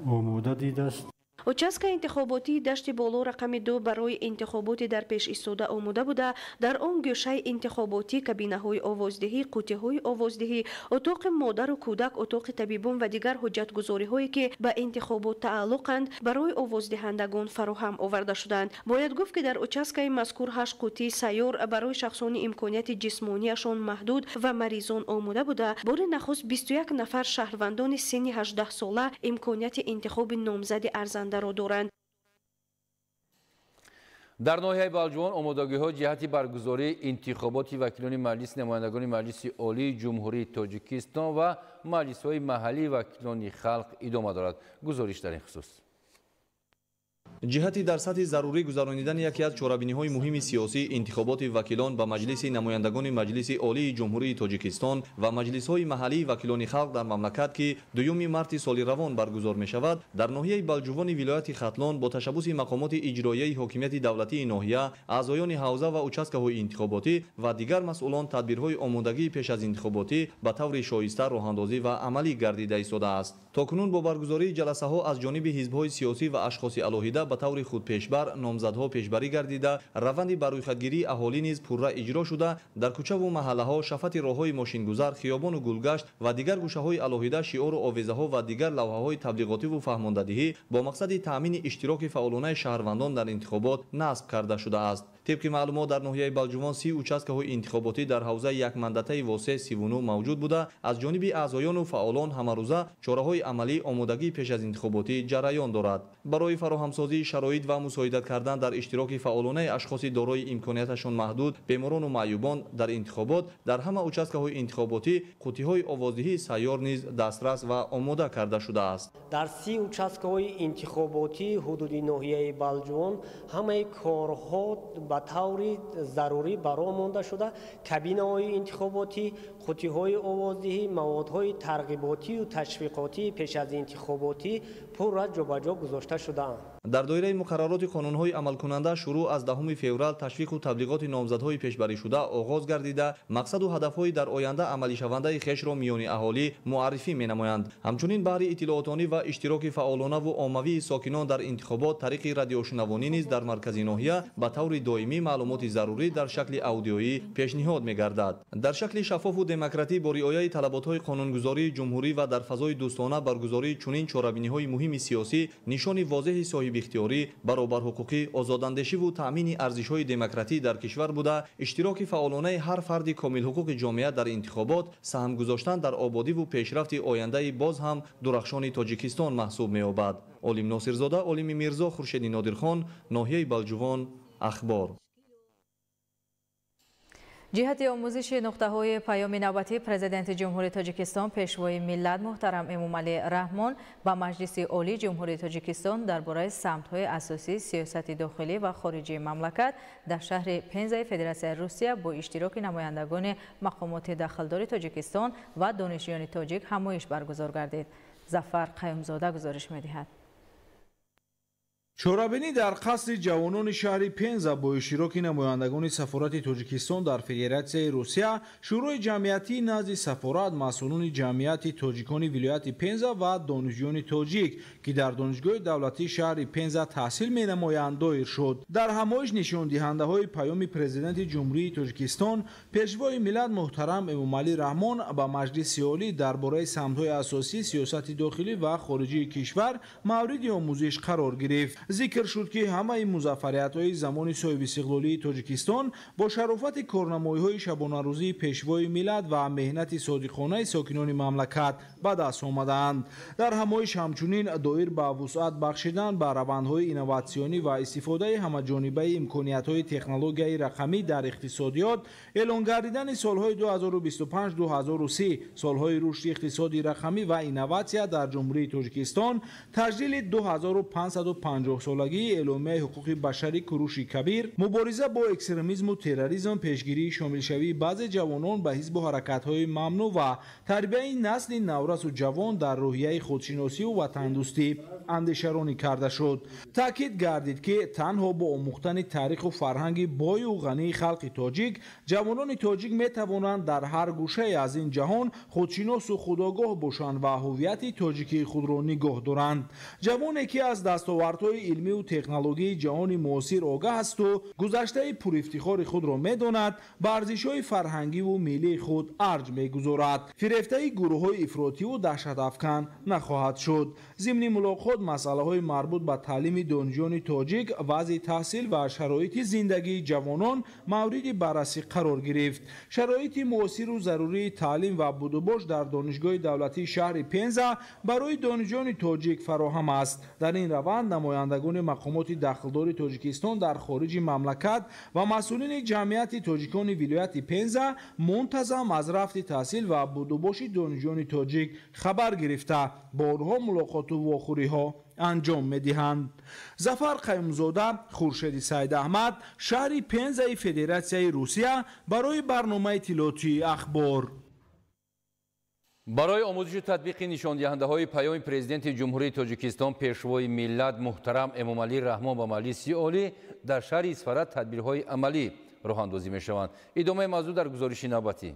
آماده دیده است. участка интихоботии дашти боло рақами 2 барои интихоботи дар пеш истода омода буда, дар он гӯшаи интихоботӣ кабинаҳои овоздиҳӣ, қуттиҳои овоздиҳӣ, утоқи модару кӯдак, утоқи табибон ва дигар ҳуҷҷатгузориҳое ки ба интихобот тааллуқанд барои овоздиҳандагон фароҳам оварда шуданд. Бояд гуфт ки дар участкаи мазкур 8 қуттии сайёр барои шахсони имконияти ҷисмонияшон маҳдуд ва маризон омода буда, бори нахуст 21 нафар шаҳрвандони синни 18 сола имконияти интихоби номзади арзанда دارند. در ناحیه بلجوان آمادگی‌ها جهت برگزاری انتخابات وکیلان مجلس، نمایندگان مجلس عالی جمهوری تاجیکستان و مجلس‌های محلی وکیلان خلق ادامه دارد. گزارش در این خصوص. ҷиҳати дар сатҳи зарурӣ гузаронидани яке аз чорабиниҳои муҳими сиёсӣ интихоботи вакилон ба маҷлиси намояндагони маҷлиси олии ҷумҳурии тоҷикистон ва маҷлисҳои маҳаллии вакилони халқ дар мамлакат ки 2 марти соли равон баргузор мешавад, дар ноҳияи балҷувони вилояти хатлон бо ташаббуси мақомоти иҷроияи ҳокимияти давлатии ноҳия, аъзоёни ҳавза ва участкаҳои интихоботӣ ва дигар масъулон тадбирҳои омодагии пеш аз интихоботӣ ба таври шоиста роҳандозӣ ва амалӣ гардида истодааст. токунун бо баргузории ҷаласаҳо аз ҷониби ҳизбҳои сиёсӣ ва ашхоси алоҳида ба таври худпешбар номзадҳо пешбарӣ гардида, раванди барӯйхатгирии аҳолӣ низ пурра иҷро шуда, дар кӯчаву маҳаллаҳо, шафати роҳҳои мошингузар, хиёбону гулгашт ва дигар гӯшаҳои алоҳида шиору овезаҳо ва дигар лавҳаҳои таблиғотиву фаҳмондадиҳӣ бо мақсади таъмини иштироки фаъолонаи шаҳрвандон дар интихобот насб карда шудааст. طبق معلومات در ناحیه بلجوان 30 участкаҳои интихоботӣ дар ҳавзаи якмандатаи восеъ 39 мавҷуд буда, аз ҷониби аъзоёну фаъолон ҳамарӯза чораҳои амалии омодагии пеш аз интихоботӣ ҷараён дорад. барои фароҳамсозии шароит ва мусоидат кардан дар иштироки фаъолонаи ашхоси дорои имконияташон маҳдуд, беморону маъюбон дар интихобот, дар ҳама участкаҳои интихоботӣ қуттиҳои овоздиҳии сайёр низ дастрас ва омода карда шудааст. дар 30 участкаҳои интихоботӣ ҳудуди ноҳияи балҷувон ҳамаи корҳо ба таври зарурӣ баро монда шуда, кабинаҳои интихоботӣ, қуттиҳои овоздиҳӣ, маводҳои тарғиботию ташвиқотии пеш аз интихоботӣ пурра ҷобаҷо гузошта шудаанд. дар доираи муқаррароти қонунҳои амалкунанда шурӯъ аз 10 феврал ташвиқу таблиғоти номзадҳои пешбаришуда оғоз гардида, мақсаду ҳадафҳои дар оянда амалишавандаи хешро миёни аҳолӣ муаррифӣ менамоянд. ҳамчунин баҳри иттилоотонӣ ва иштироки фаъолонаву оммавии сокинон дар интихобот тариқи радиошунавонӣ низ дар маркази ноҳия ба таври доимӣ маълумоти зарурӣ дар шакли аудиоӣ пешниҳод мегардад. дар шакли шаффофу демократӣ бо риояи талаботҳои қонунгузории ҷумҳурӣ ва дар фазои дӯстона баргузории чунин чорабиниҳои муҳими сиёсӣ нишони возеҳи соҳибихтиёрӣ, баробарҳуқуқӣ, озодандешиву таъмини арзишҳои демократӣ дар кишвар буда, иштироки фаъолонаи ҳар фарди комилҳуқуқи ҷомеа дар интихобот, саҳм гузоштан дар ободиву пешрафти ояндаи боз ҳам дурахшони тоҷикистон маҳсуб меёбад. олим носирзода, олими мирзо, хуршеди нодирхон, ноҳияи балҷувон, ахбор. ҷиҳати омӯзиши нуқтаҳои паёми навбатӣ, президенти ҷумҳурии тоҷикистон пешвои миллат муҳтарам эмомалӣ раҳмон ба маҷлиси олии ҷумҳурии тоҷикистон дар бораи самтҳои асосии сиёсати дохилӣ ва хориҷии мамлакат дар шаҳри Пензаи Федератсияи Русия бо иштироки намояндагони мақомоти дахлдори Тоҷикистон ва донишҷӯёни тоҷик ҳамоиш баргузор гардид. Зафар Қаюмзода гузориш медиҳад. чорабинӣ дар қасри ҷавонони шаҳри Пенза бо иштироки намояндагони сафорати Тоҷикистон дар Федератсияи Русия, шӯрои ҷамъиятӣ назди сафорат, масъулони ҷамъияти тоҷикони вилояти Пенза ва донишҷӯёни тоҷик, ки дар донишгоҳи давлатии шаҳри Пенза таҳсил менамоянд, доир шуд. дар ҳамоиш нишондиҳандаҳои паёми президенти ҷумҳурии Тоҷикистон, пешвои миллат муҳтарам Эмомалӣ Раҳмон ба маҷлиси олӣ дар бораи самтҳои асосии сиёсати дохилӣ ва хориҷии кишвар мавриди омӯзиш қарор гирифт. зикр шуд ки ҳамаи музаффариятҳои замони соҳибистиқлолии Тоҷикистон бо шарофати корнамоиҳои шабонарӯзии пешвои миллат ва меҳнати содиқонаи сокинони мамлакат ба даст омаданд. дар ҳамоиш ҳамчунин доир ба вусъат бахшидан ба равандҳои инноватсионӣ ва истифодаи ҳамаҷонибаи имкониятҳои технологияи рақамӣ дар иқтисодиёт, эълон гардидани солҳои 2025-2030 солҳои рушди иқтисоди рақамӣ ва инноватсия дар ҷумҳурии Тоҷикистон, таҷдили 2550 солагии эъломияи ҳуқуқи башарӣ кӯруши кабир, мубориза бо экстремизму терроризм, пешгирии шомилшавии баъзе ҷавонон ба ҳизбу ҳаракатҳои мамнӯъ ва тарбияи насли навра наврасу ҷавон дар рӯҳияи худшиносӣ ва ватандӯстӣ андешаронӣ карда шуд. таъкид гардид ки танҳо бо омӯхтани таъриху фарҳанги бою ғании халқи тоҷик ҷавонони тоҷик метавонанд дар ҳар гӯшае аз ин ҷаҳон худшиносу худогоҳ бошанд ва ҳуввияти тоҷикии худро нигоҳ доранд. ҷавоне ки аз дастовардҳои илмиву технологии ҷаҳони муосир огаҳ асту гузаштаи пурифтихори худро медонад, ба арзишҳои фарҳангиву миллии худ арҷ мегузорад. фирефтаи гурӯҳҳои ифротиву даҳшатафкан нахоҳад шуд. зимни мулоқот масъалаҳои марбут ба таълими донишҷӯёни тоҷик, вазъи таҳсил ва шароити зиндагии ҷавонон мавриди баррасӣ қарор гирифт. шароити муосиру зарурии таълим ва будубош дар донишгоҳи давлатии шаҳри Пенза барои донишҷӯёни тоҷик фароҳам аст. дар ин раванд намояндагони мақомоти дахлдори тоҷикистон дар хориҷи мамлакат ва масъулини ҷамъияти тоҷикони вилояти Пенза мунтазам аз рафти таҳсил ва будубоши донишҷӯёни тоҷик хабар гирифта бо онҳо мулоқоту вохӯриҳо анҷом медиҳанд. зафар қаюмзода, хуршеди Саидаҳмад, шаҳри Пензаи Федератсияи Русия, барои барномаи иттилоотии ахбор. барои омӯзишу татбиқи нишондиҳандаҳои паёми президенти ҷумҳурии тоҷикистон пешвои миллат муҳтарам Эмомалӣ Раҳмон ба Маҷлиси олӣ дар шаҳри Исфара тадбирҳои амалӣ роҳандозӣ мешаванд. идомаи мавзӯъ дар гузориши навбатӣ.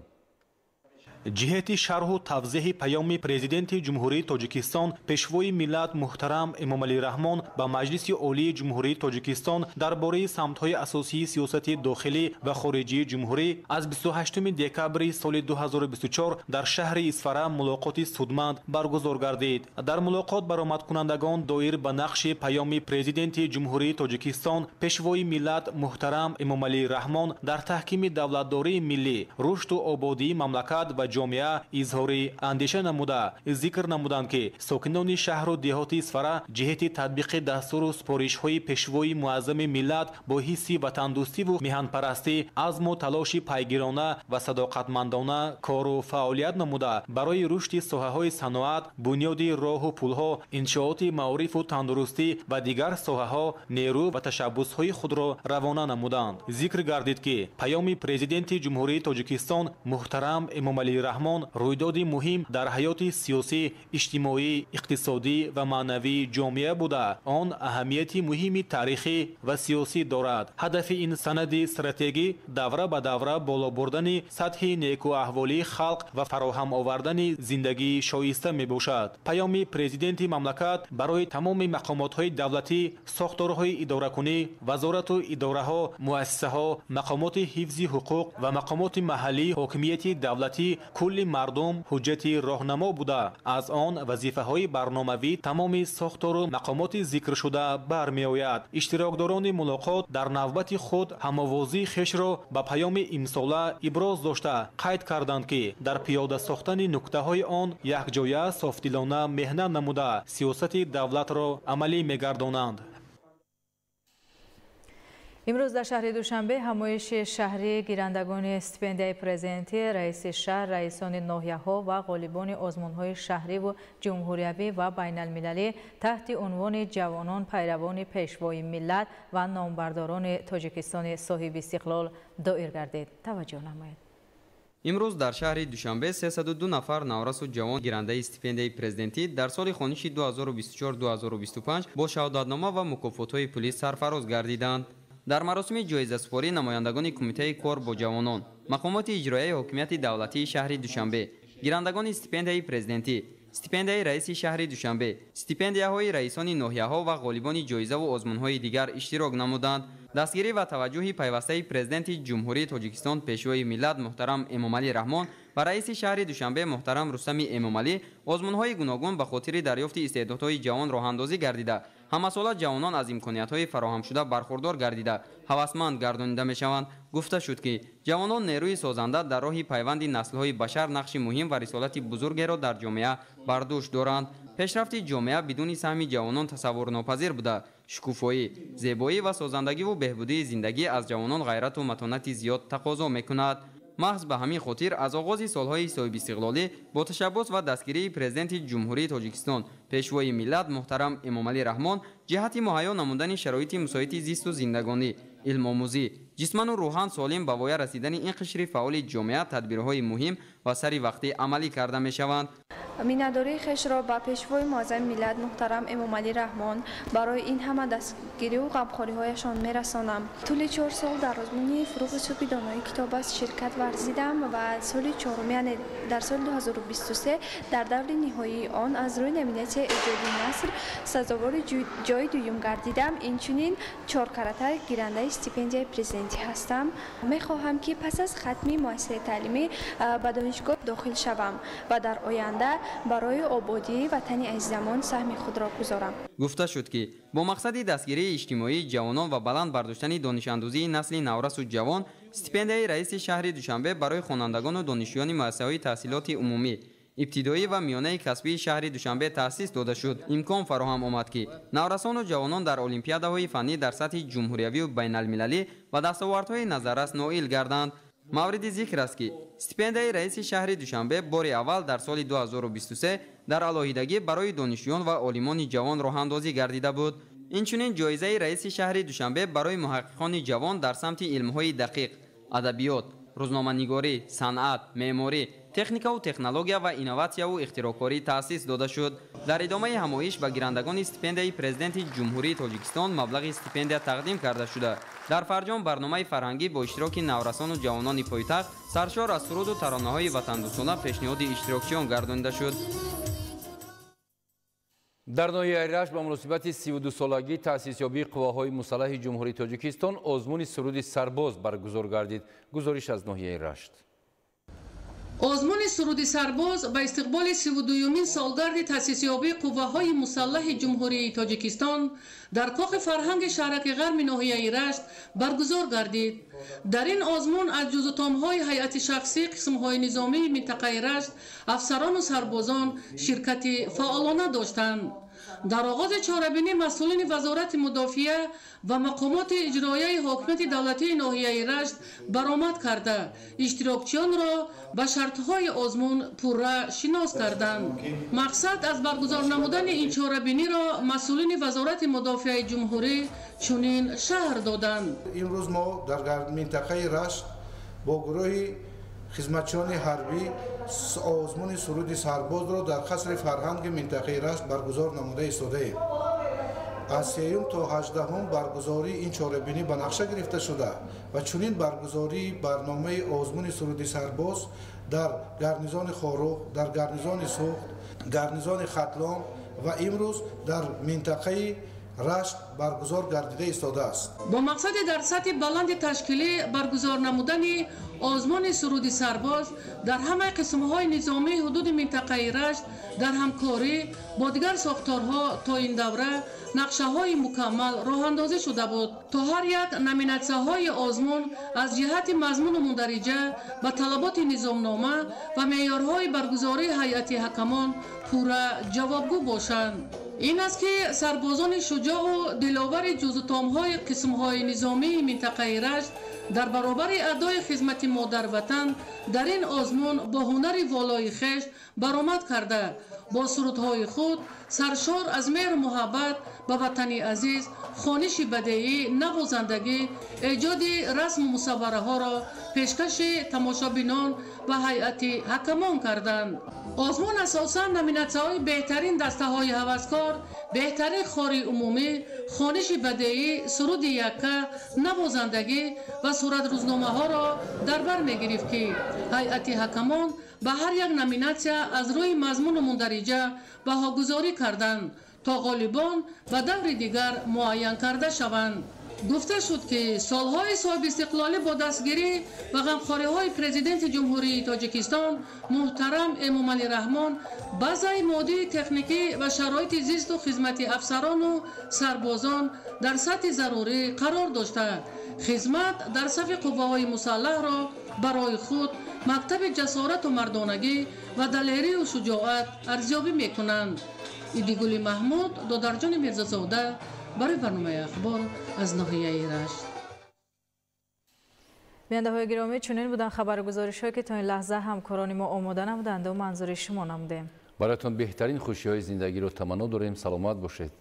ҷиҳати шарҳу тавзеҳи паёми президенти ҷумҳурии тоҷикистон пешвои миллат муҳтарам Эмомалӣ Раҳмон ба Маҷлиси олии ҷумҳурии тоҷикистон дар бораи самтҳои асосии сиёсати дохилӣ ва хориҷии ҷумҳурӣ аз 28 декабри соли 2024 дар шаҳри Исфара мулоқоти судманд баргузор гардид. дар мулоқот баромадкунандагон доир ба нақши паёми президенти ҷумҳурии тоҷикистон пешвои миллат муҳтарам Эмомалӣ Раҳмон дар таҳкими давлатдории миллӣ, рушду ободии мамлакат ва ҷомеа изҳори андеша намуда зикр намуданд ки сокинони шаҳру деҳоти Исфара ҷиҳати татбиқи дастуру супоришҳои пешвои муаззами миллат бо ҳисси ватандӯстиву меҳанпарастӣ азму талоши пайгирона ва садоқатмандона кору фаъолият намуда барои рушди соҳаҳои саноат, бунёди роҳу пулҳо, иншооти маорифу тандурустӣ ва дигар соҳаҳо нерӯ ва ташаббусҳои худро равона намуданд. зикр гардид ки паёми президенти ҷумҳурии тоҷикистон муҳтарам Эмомалӣ Раҳмон рӯйдоди муҳим дар ҳаёти сиёсӣ, иҷтимоӣ, иқтисодӣ ва маънавии ҷомеа буда, он аҳамияти муҳими таърихӣ ва сиёсӣ дорад. ҳадафи ин санади стратегӣ давра ба давра боло бурдани сатҳи некуаҳволии халқ ва фароҳам овардани зиндагии шоиста мебошад. паёми президенти мамлакат барои тамоми мақомотҳои давлатӣ, сохторҳои идоракунӣ, вазорату идораҳо, муассисаҳо, мақомоти ҳифзи ҳуқуқ ва мақомоти маҳаллии ҳокимияти давлатӣ кулли мардум ҳуҷҷати роҳнамо буда, аз он вазифаҳои барномавӣ тамоми сохтору мақомоти зикршуда бармеояд. иштирокдорони мулоқот дар навбати худ ҳамовозии хешро ба паёми имсола иброз дошта қайд карданд ки дар пиёда сохтани нуктаҳои он якҷоя софдилона меҳнат намуда сиёсати давлатро амалӣ мегардонанд. имрӯз дар шаҳри душанбе ҳамоиши шаҳрӣ гирандагони стипендияи президентӣ, раиси шаҳр, раисони ноҳияҳо ва ғолибони озмунҳои шаҳриву ҷумҳуриявӣ ва байналмилалӣ таҳти унвони ҷавонон пайравони пешвои миллат ва номбардорони тоҷикистони соҳиби истиқлол доир гардид. таваҷҷӯҳ намоед. имрӯз дар шаҳри душанбе 302 нафар наврасу ҷавон гирандаи стипендияи президентӣ дар соли хониши 2024-2025 бо шаҳодатнома ва мукофотҳои пулӣ сарфароз гардиданд. дар маросими ҷоизасупорӣ намояндагони кумитаи кор бо ҷавонон, мақомоти иҷроияи ҳокимияти давлатии шаҳри душанбе, гирандагони стипендияи президентӣ, стипендияи раиси шаҳри душанбе, стипендияҳои раисони ноҳияҳо ва ғолибони ҷоизаву озмунҳои дигар иштирок намуданд. дастгирӣ ва таваҷҷӯҳи пайвастаи президенти ҷумҳурии тоҷикистон пешвои миллат муҳтарам Эмомалӣ Раҳмон ва раиси шаҳри душанбе муҳтарам Рустами Эмомалӣ озмунҳои гуногун ба хотири дарёфти истеъдодҳои ҷавон роҳандозӣ гардида, ҳамасола ҷавонон аз имкониятҳои фароҳамшуда бархурдор гардида ҳавасманд гардонида мешаванд. гуфта шуд ки ҷавонон нерӯи созанда дар роҳи пайванди наслҳои башар нақши муҳим ва рисолати бузургеро дар ҷомеа бар дӯш доранд. пешрафти ҷомеа бидуни саҳми ҷавонон тасаввурнопазир буда. шукуфоӣ, зебоӣ ва созандагиву беҳбудии зиндагӣ аз ҷавонон ғайрату матонати зиёд тақозо мекунад. маҳз ба ҳамин хотир аз оғози солҳои соҳибистиқлолӣ бо ташаббус ва дастгирии президенти ҷумҳурии тоҷикистон пешвои миллат муҳтарам Эмомалӣ Раҳмон ҷиҳати муҳайё намудани шароити мусоити зисту зиндагонӣ, илмомӯзӣ, ҷисману рӯҳан солим ба воя расидани ин қишри фаъоли ҷомеа тадбирҳои муҳим ва сари вақтӣ амалӣ карда мешаванд. миннатдории хешро ба пешвои муаззами миллат муҳтарам эмомалӣ раҳмон барои ин ҳама дастгирию ғамхориҳояшон мерасонам. тӯли 4 сол дар озмуни фуруғи субҳи донои китобаст ширкат варзидам ва соли чорум яъне дар соли 2023 дар даври ниҳоии он аз рӯи номинатсияи эҷоди наср сазовори ҷои дуюм гардидам. Инчунин 4 карата гирандаи стипендияи президентӣ ҳастам. мехоҳам ки пас аз хатми муассисаи таълимӣ ба донишгоҳ дохил шавам ва дар оянда барои ободии ватани азизамон саҳми худро гузорам. гуфта шуд ки бо мақсади дастгирии иҷтимоии ҷавонон ва баланд бардоштани донишандозии насли наврасу ҷавон стипендияи раиси шаҳри Душанбе барои хонандагону донишҷӯёни муассисаҳои таҳсилоти умумӣ, ибтидоӣ ва миёнаи касбии шаҳри Душанбе таъсис дода шуд. имкон фароҳам омад ки наврасону ҷавонон дар олимпиадаҳои фаннӣ дар сатҳи ҷумҳуриявию байналмилалӣ ва дастовардҳои назаррас ноил гарданд. мавриди зикр аст ки стипендияи раиси шаҳри Душанбе бори аввал дар соли 2023 дар алоҳидагӣ барои донишҷӯён ва олимони ҷавон роҳандозӣ гардида буд. инчунин ҷоизаи раиси шаҳри Душанбе барои муҳаққиқони ҷавон дар самти илмҳои дақиқ, адабиёт, рӯзноманигорӣ, санъат, меъморӣ, техникаву технология ва инноватсияву ихтироъкорӣ таъсис дода шуд. дар идомаи ҳамоиш ба гирандагони стипендияи президенти ҷумҳурии Тоҷикистон маблағи стипендия тақдим карда шуда. дар Фарҷон барномаи фарҳангӣ бо иштироки наврасону ҷавонони пойтахт саршор аз суруду таронаҳои ватандӯстона пешниҳоди иштирокчиён гардонида шуд. дар ноҳияи Рашт ба муносибати 32-солагии таъсисёбии қувваҳои мусаллаҳи ҷумҳурии Тоҷикистон озмуни суруди сарбоз баргузор гардид. гузориш аз ноҳияи Рашт. озмуни суруди сарбоз ба истиқболи 32-юмин солгарди таъсисёбии қувваҳои мусаллаҳи ҷумҳурии Тоҷикистон дар коғи фарҳанги шаҳраки ғарби ноҳияи Рашт баргузор гардид. дар ин озмун аз ҷузутомҳои ҳайати шахсии қисмҳои низомии минтақаи Рашт афсарону сарбозон ширкати фаъолона доштанд. дар оғози чорабинӣ масъулини вазорати мудофиа ва мақомоти иҷроияи ҳокимияти давлатии ноҳияи Рашт баромад карда иштирокчиёнро ба шартҳои озмун пурра шинос карданд. мақсад аз баргузор намудани ин чорабиниро масъулини вазорати мудофиаи ҷумҳурӣ чунин шаҳр доданд. имрӯз мо дар минтақаи Рашт бо гурӯҳи хизматчиёни ҳарбӣ озмуни суруди сарбозро дар қасри фарҳанги минтақаи Рашт баргузор намуда истодаем. аз 3 то 18 баргузории ин чорабинӣ ба нақша гирифта шуда ва чунин баргузории барномаи озмуни суруди сарбоз дар гарнизони Хорух, дар гарнизони Сухт, гарнизони Хатлон ва имрӯз дар минтақаи Рашт баргузор гардида истодааст. бо мақсади дар сатҳи баланди ташкилӣ баргузор намудани озмуни суруди сарбоз дар ҳамаи қисмҳои низомии ҳудуди минтақаи Рашт дар ҳамкорӣ бо дигар сохторҳо то ин давра нақшаҳои мукаммал роҳандозӣ шуда буд. то ҳар як номинатсияҳои озмун аз ҷиҳати мазмуну мундариҷа ба талаботи низомнома ва меъёрҳои баргузории ҳайати ҳакамон пурра ҷавобгӯ бошанд. ин аст ки сарбозони шуҷоъу диловари ҷузутомҳои қисмҳои низомии минтақаи Рашт дар баробари адои хизмати модарватан дар ин озмун бо ҳунари волои хеш баромад карда бо сурудҳои худ саршор аз меҳру муҳаббат ба ватани азиз хониши бадеӣ, навозандагӣ, эҷоди расму мусаввараҳоро пешкаши тамошобинон ва ҳайати ҳакамон карданд. озмун асосан номинатсияҳои беҳтарин дастаҳои ҳаваскор, беҳтарин хори умумӣ, хониши бадеӣ, суруди якка, навозандагӣ ва суратрӯзномаҳоро дар бар мегирифт ки ҳайати ҳакамон ба ҳар як номинатсия аз рӯи мазмуну мундариҷа баҳогузорӣ карданд то ғолибон ба даври дигар муайян карда шаванд. гуфта шуд ки солҳои соҳибистиқлолӣ бо дастгирӣ ва ғамхориҳои президенти ҷумҳурии Тоҷикистон муҳтарам Эмомалӣ Раҳмон базаи моддии техникӣ ва шароити зисту хизмати афсарону сарбозон дар сатҳи зарурӣ қарор дошта хизмат дар сафи қувваҳои мусаллаҳро барои худ мактаби ҷасорату мардонагӣ ва далерию шуҷоат арзёбӣ мекунанд. идигули Маҳмуд, Додарҷони Мирзазода барои барномаи ахбор аз ноҳияи Рашт. бинандаҳои гиромӣ, чунин буданд хабаргузоришҳое ки то ин лаҳза ҳамкорони мо омода намуданд ва манзури шумо намудем. бароятон беҳтарин хушиҳои зиндагиро таманно дорем. саломат бошед.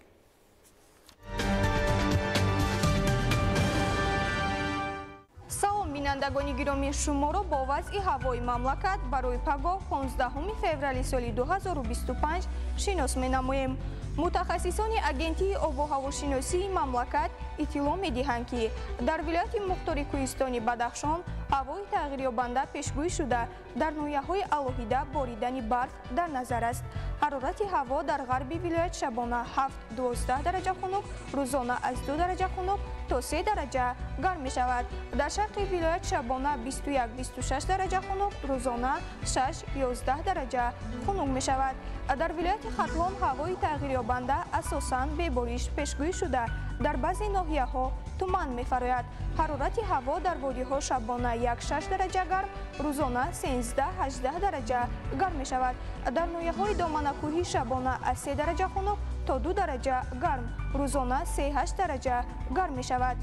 бинандагони гиромии шуморо бо вазъи ҳавои мамлакат барои пагоҳ 15 феврали соли 2025 шинос менамоем. мутахассисони агентии обу ҳавошиносии мамлакат иттилоъ медиҳанд ки дар вилояти мухтори кӯҳистони Бадахшон ҳавои тағйирёбанда пешгӯӣ шуда дар ноҳияҳои алоҳида боридани барф дар назар аст. ҳарорати ҳаво дар ғарби вилоят шабона 7-12 дараҷа хунук, рӯзона аз 2 дараҷа хунук то 3 дараҷа гарм мешавад. дар шарқи вилоят шабона 21-26 дараҷа хунук, рӯзона 6-11 дараҷа хунук мешавад. дар вилояти Хатлон ҳавои тағйирёбанда асосан бебориш пешгӯӣ шуда дар баъзе ноҳияҳо туман мефарояд. ҳарорати ҳаво дар водиҳо шабона 1-6 дараҷа гарм, рӯзона 13-18 дараҷа гарм мешавад. дар ноҳияҳои доманакӯҳӣ шабона аз 3 дараҷа хунук то 2 дараҷа гарм, рӯзона 3-8 дараҷа гарм мешавад.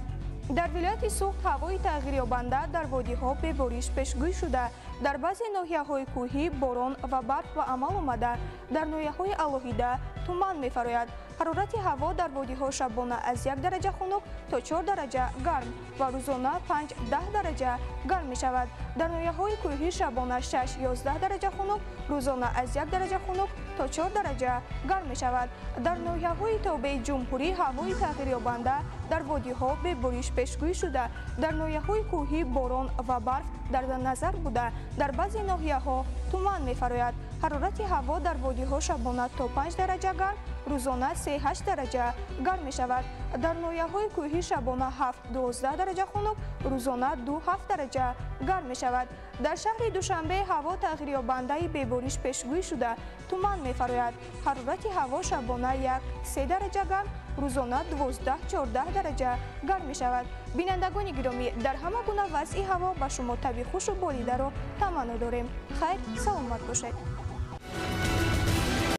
дар вилояти Суғд ҳавои тағйирёбанда дар водиҳо бебориш пешгӯӣ шуда дар баъзе ноҳияҳои кӯҳӣ борон ва барф ба амал омада. дар ноҳияҳои алоҳида туман мефарояд. ҳарорати ҳаво дар водиҳо шабона аз 1 дараҷа хунук то 4 дараҷа гарм ва рӯзона 5-10 дараҷа гарм мешавад. дар ноҳияҳои кӯҳӣ шабона 6-11 дараҷа хунук, рӯзона аз 1 дараҷа хунук то 4 дараҷа гарм мешавад. дар ноҳияҳои тобеи ҷумҳурӣ ҳавои тағйирёбанда дар водиҳо бебориш пешгӯӣ шуда дар ноҳияҳои кӯҳӣ борон ва барф дар назар буда. дар баъзе ноҳияҳо туман мефарояд. ҳарорати ҳаво дар водиҳо шабона то 5 дараҷа гарм, рӯзона 3-8 дараҷа гарм мешавад. дар ноҳияҳои кӯҳӣ шабона 7-12 дараҷа хунук, рӯзона 2-7 дараҷа гарм мешавад. дар шаҳри Душанбе ҳаво тағйирёбандаи бебориш пешгӯӣ шуда туман мефарояд. ҳарорати ҳаво шабона 1-3 дараҷа гарм, рӯзона 12-14 дараҷа гарм мешавад. бинандагони гиромӣ, дар ҳама гуна вазъи ҳаво ба шумо таби хушу болидаро таманно дорем. хайр, саломат бошед.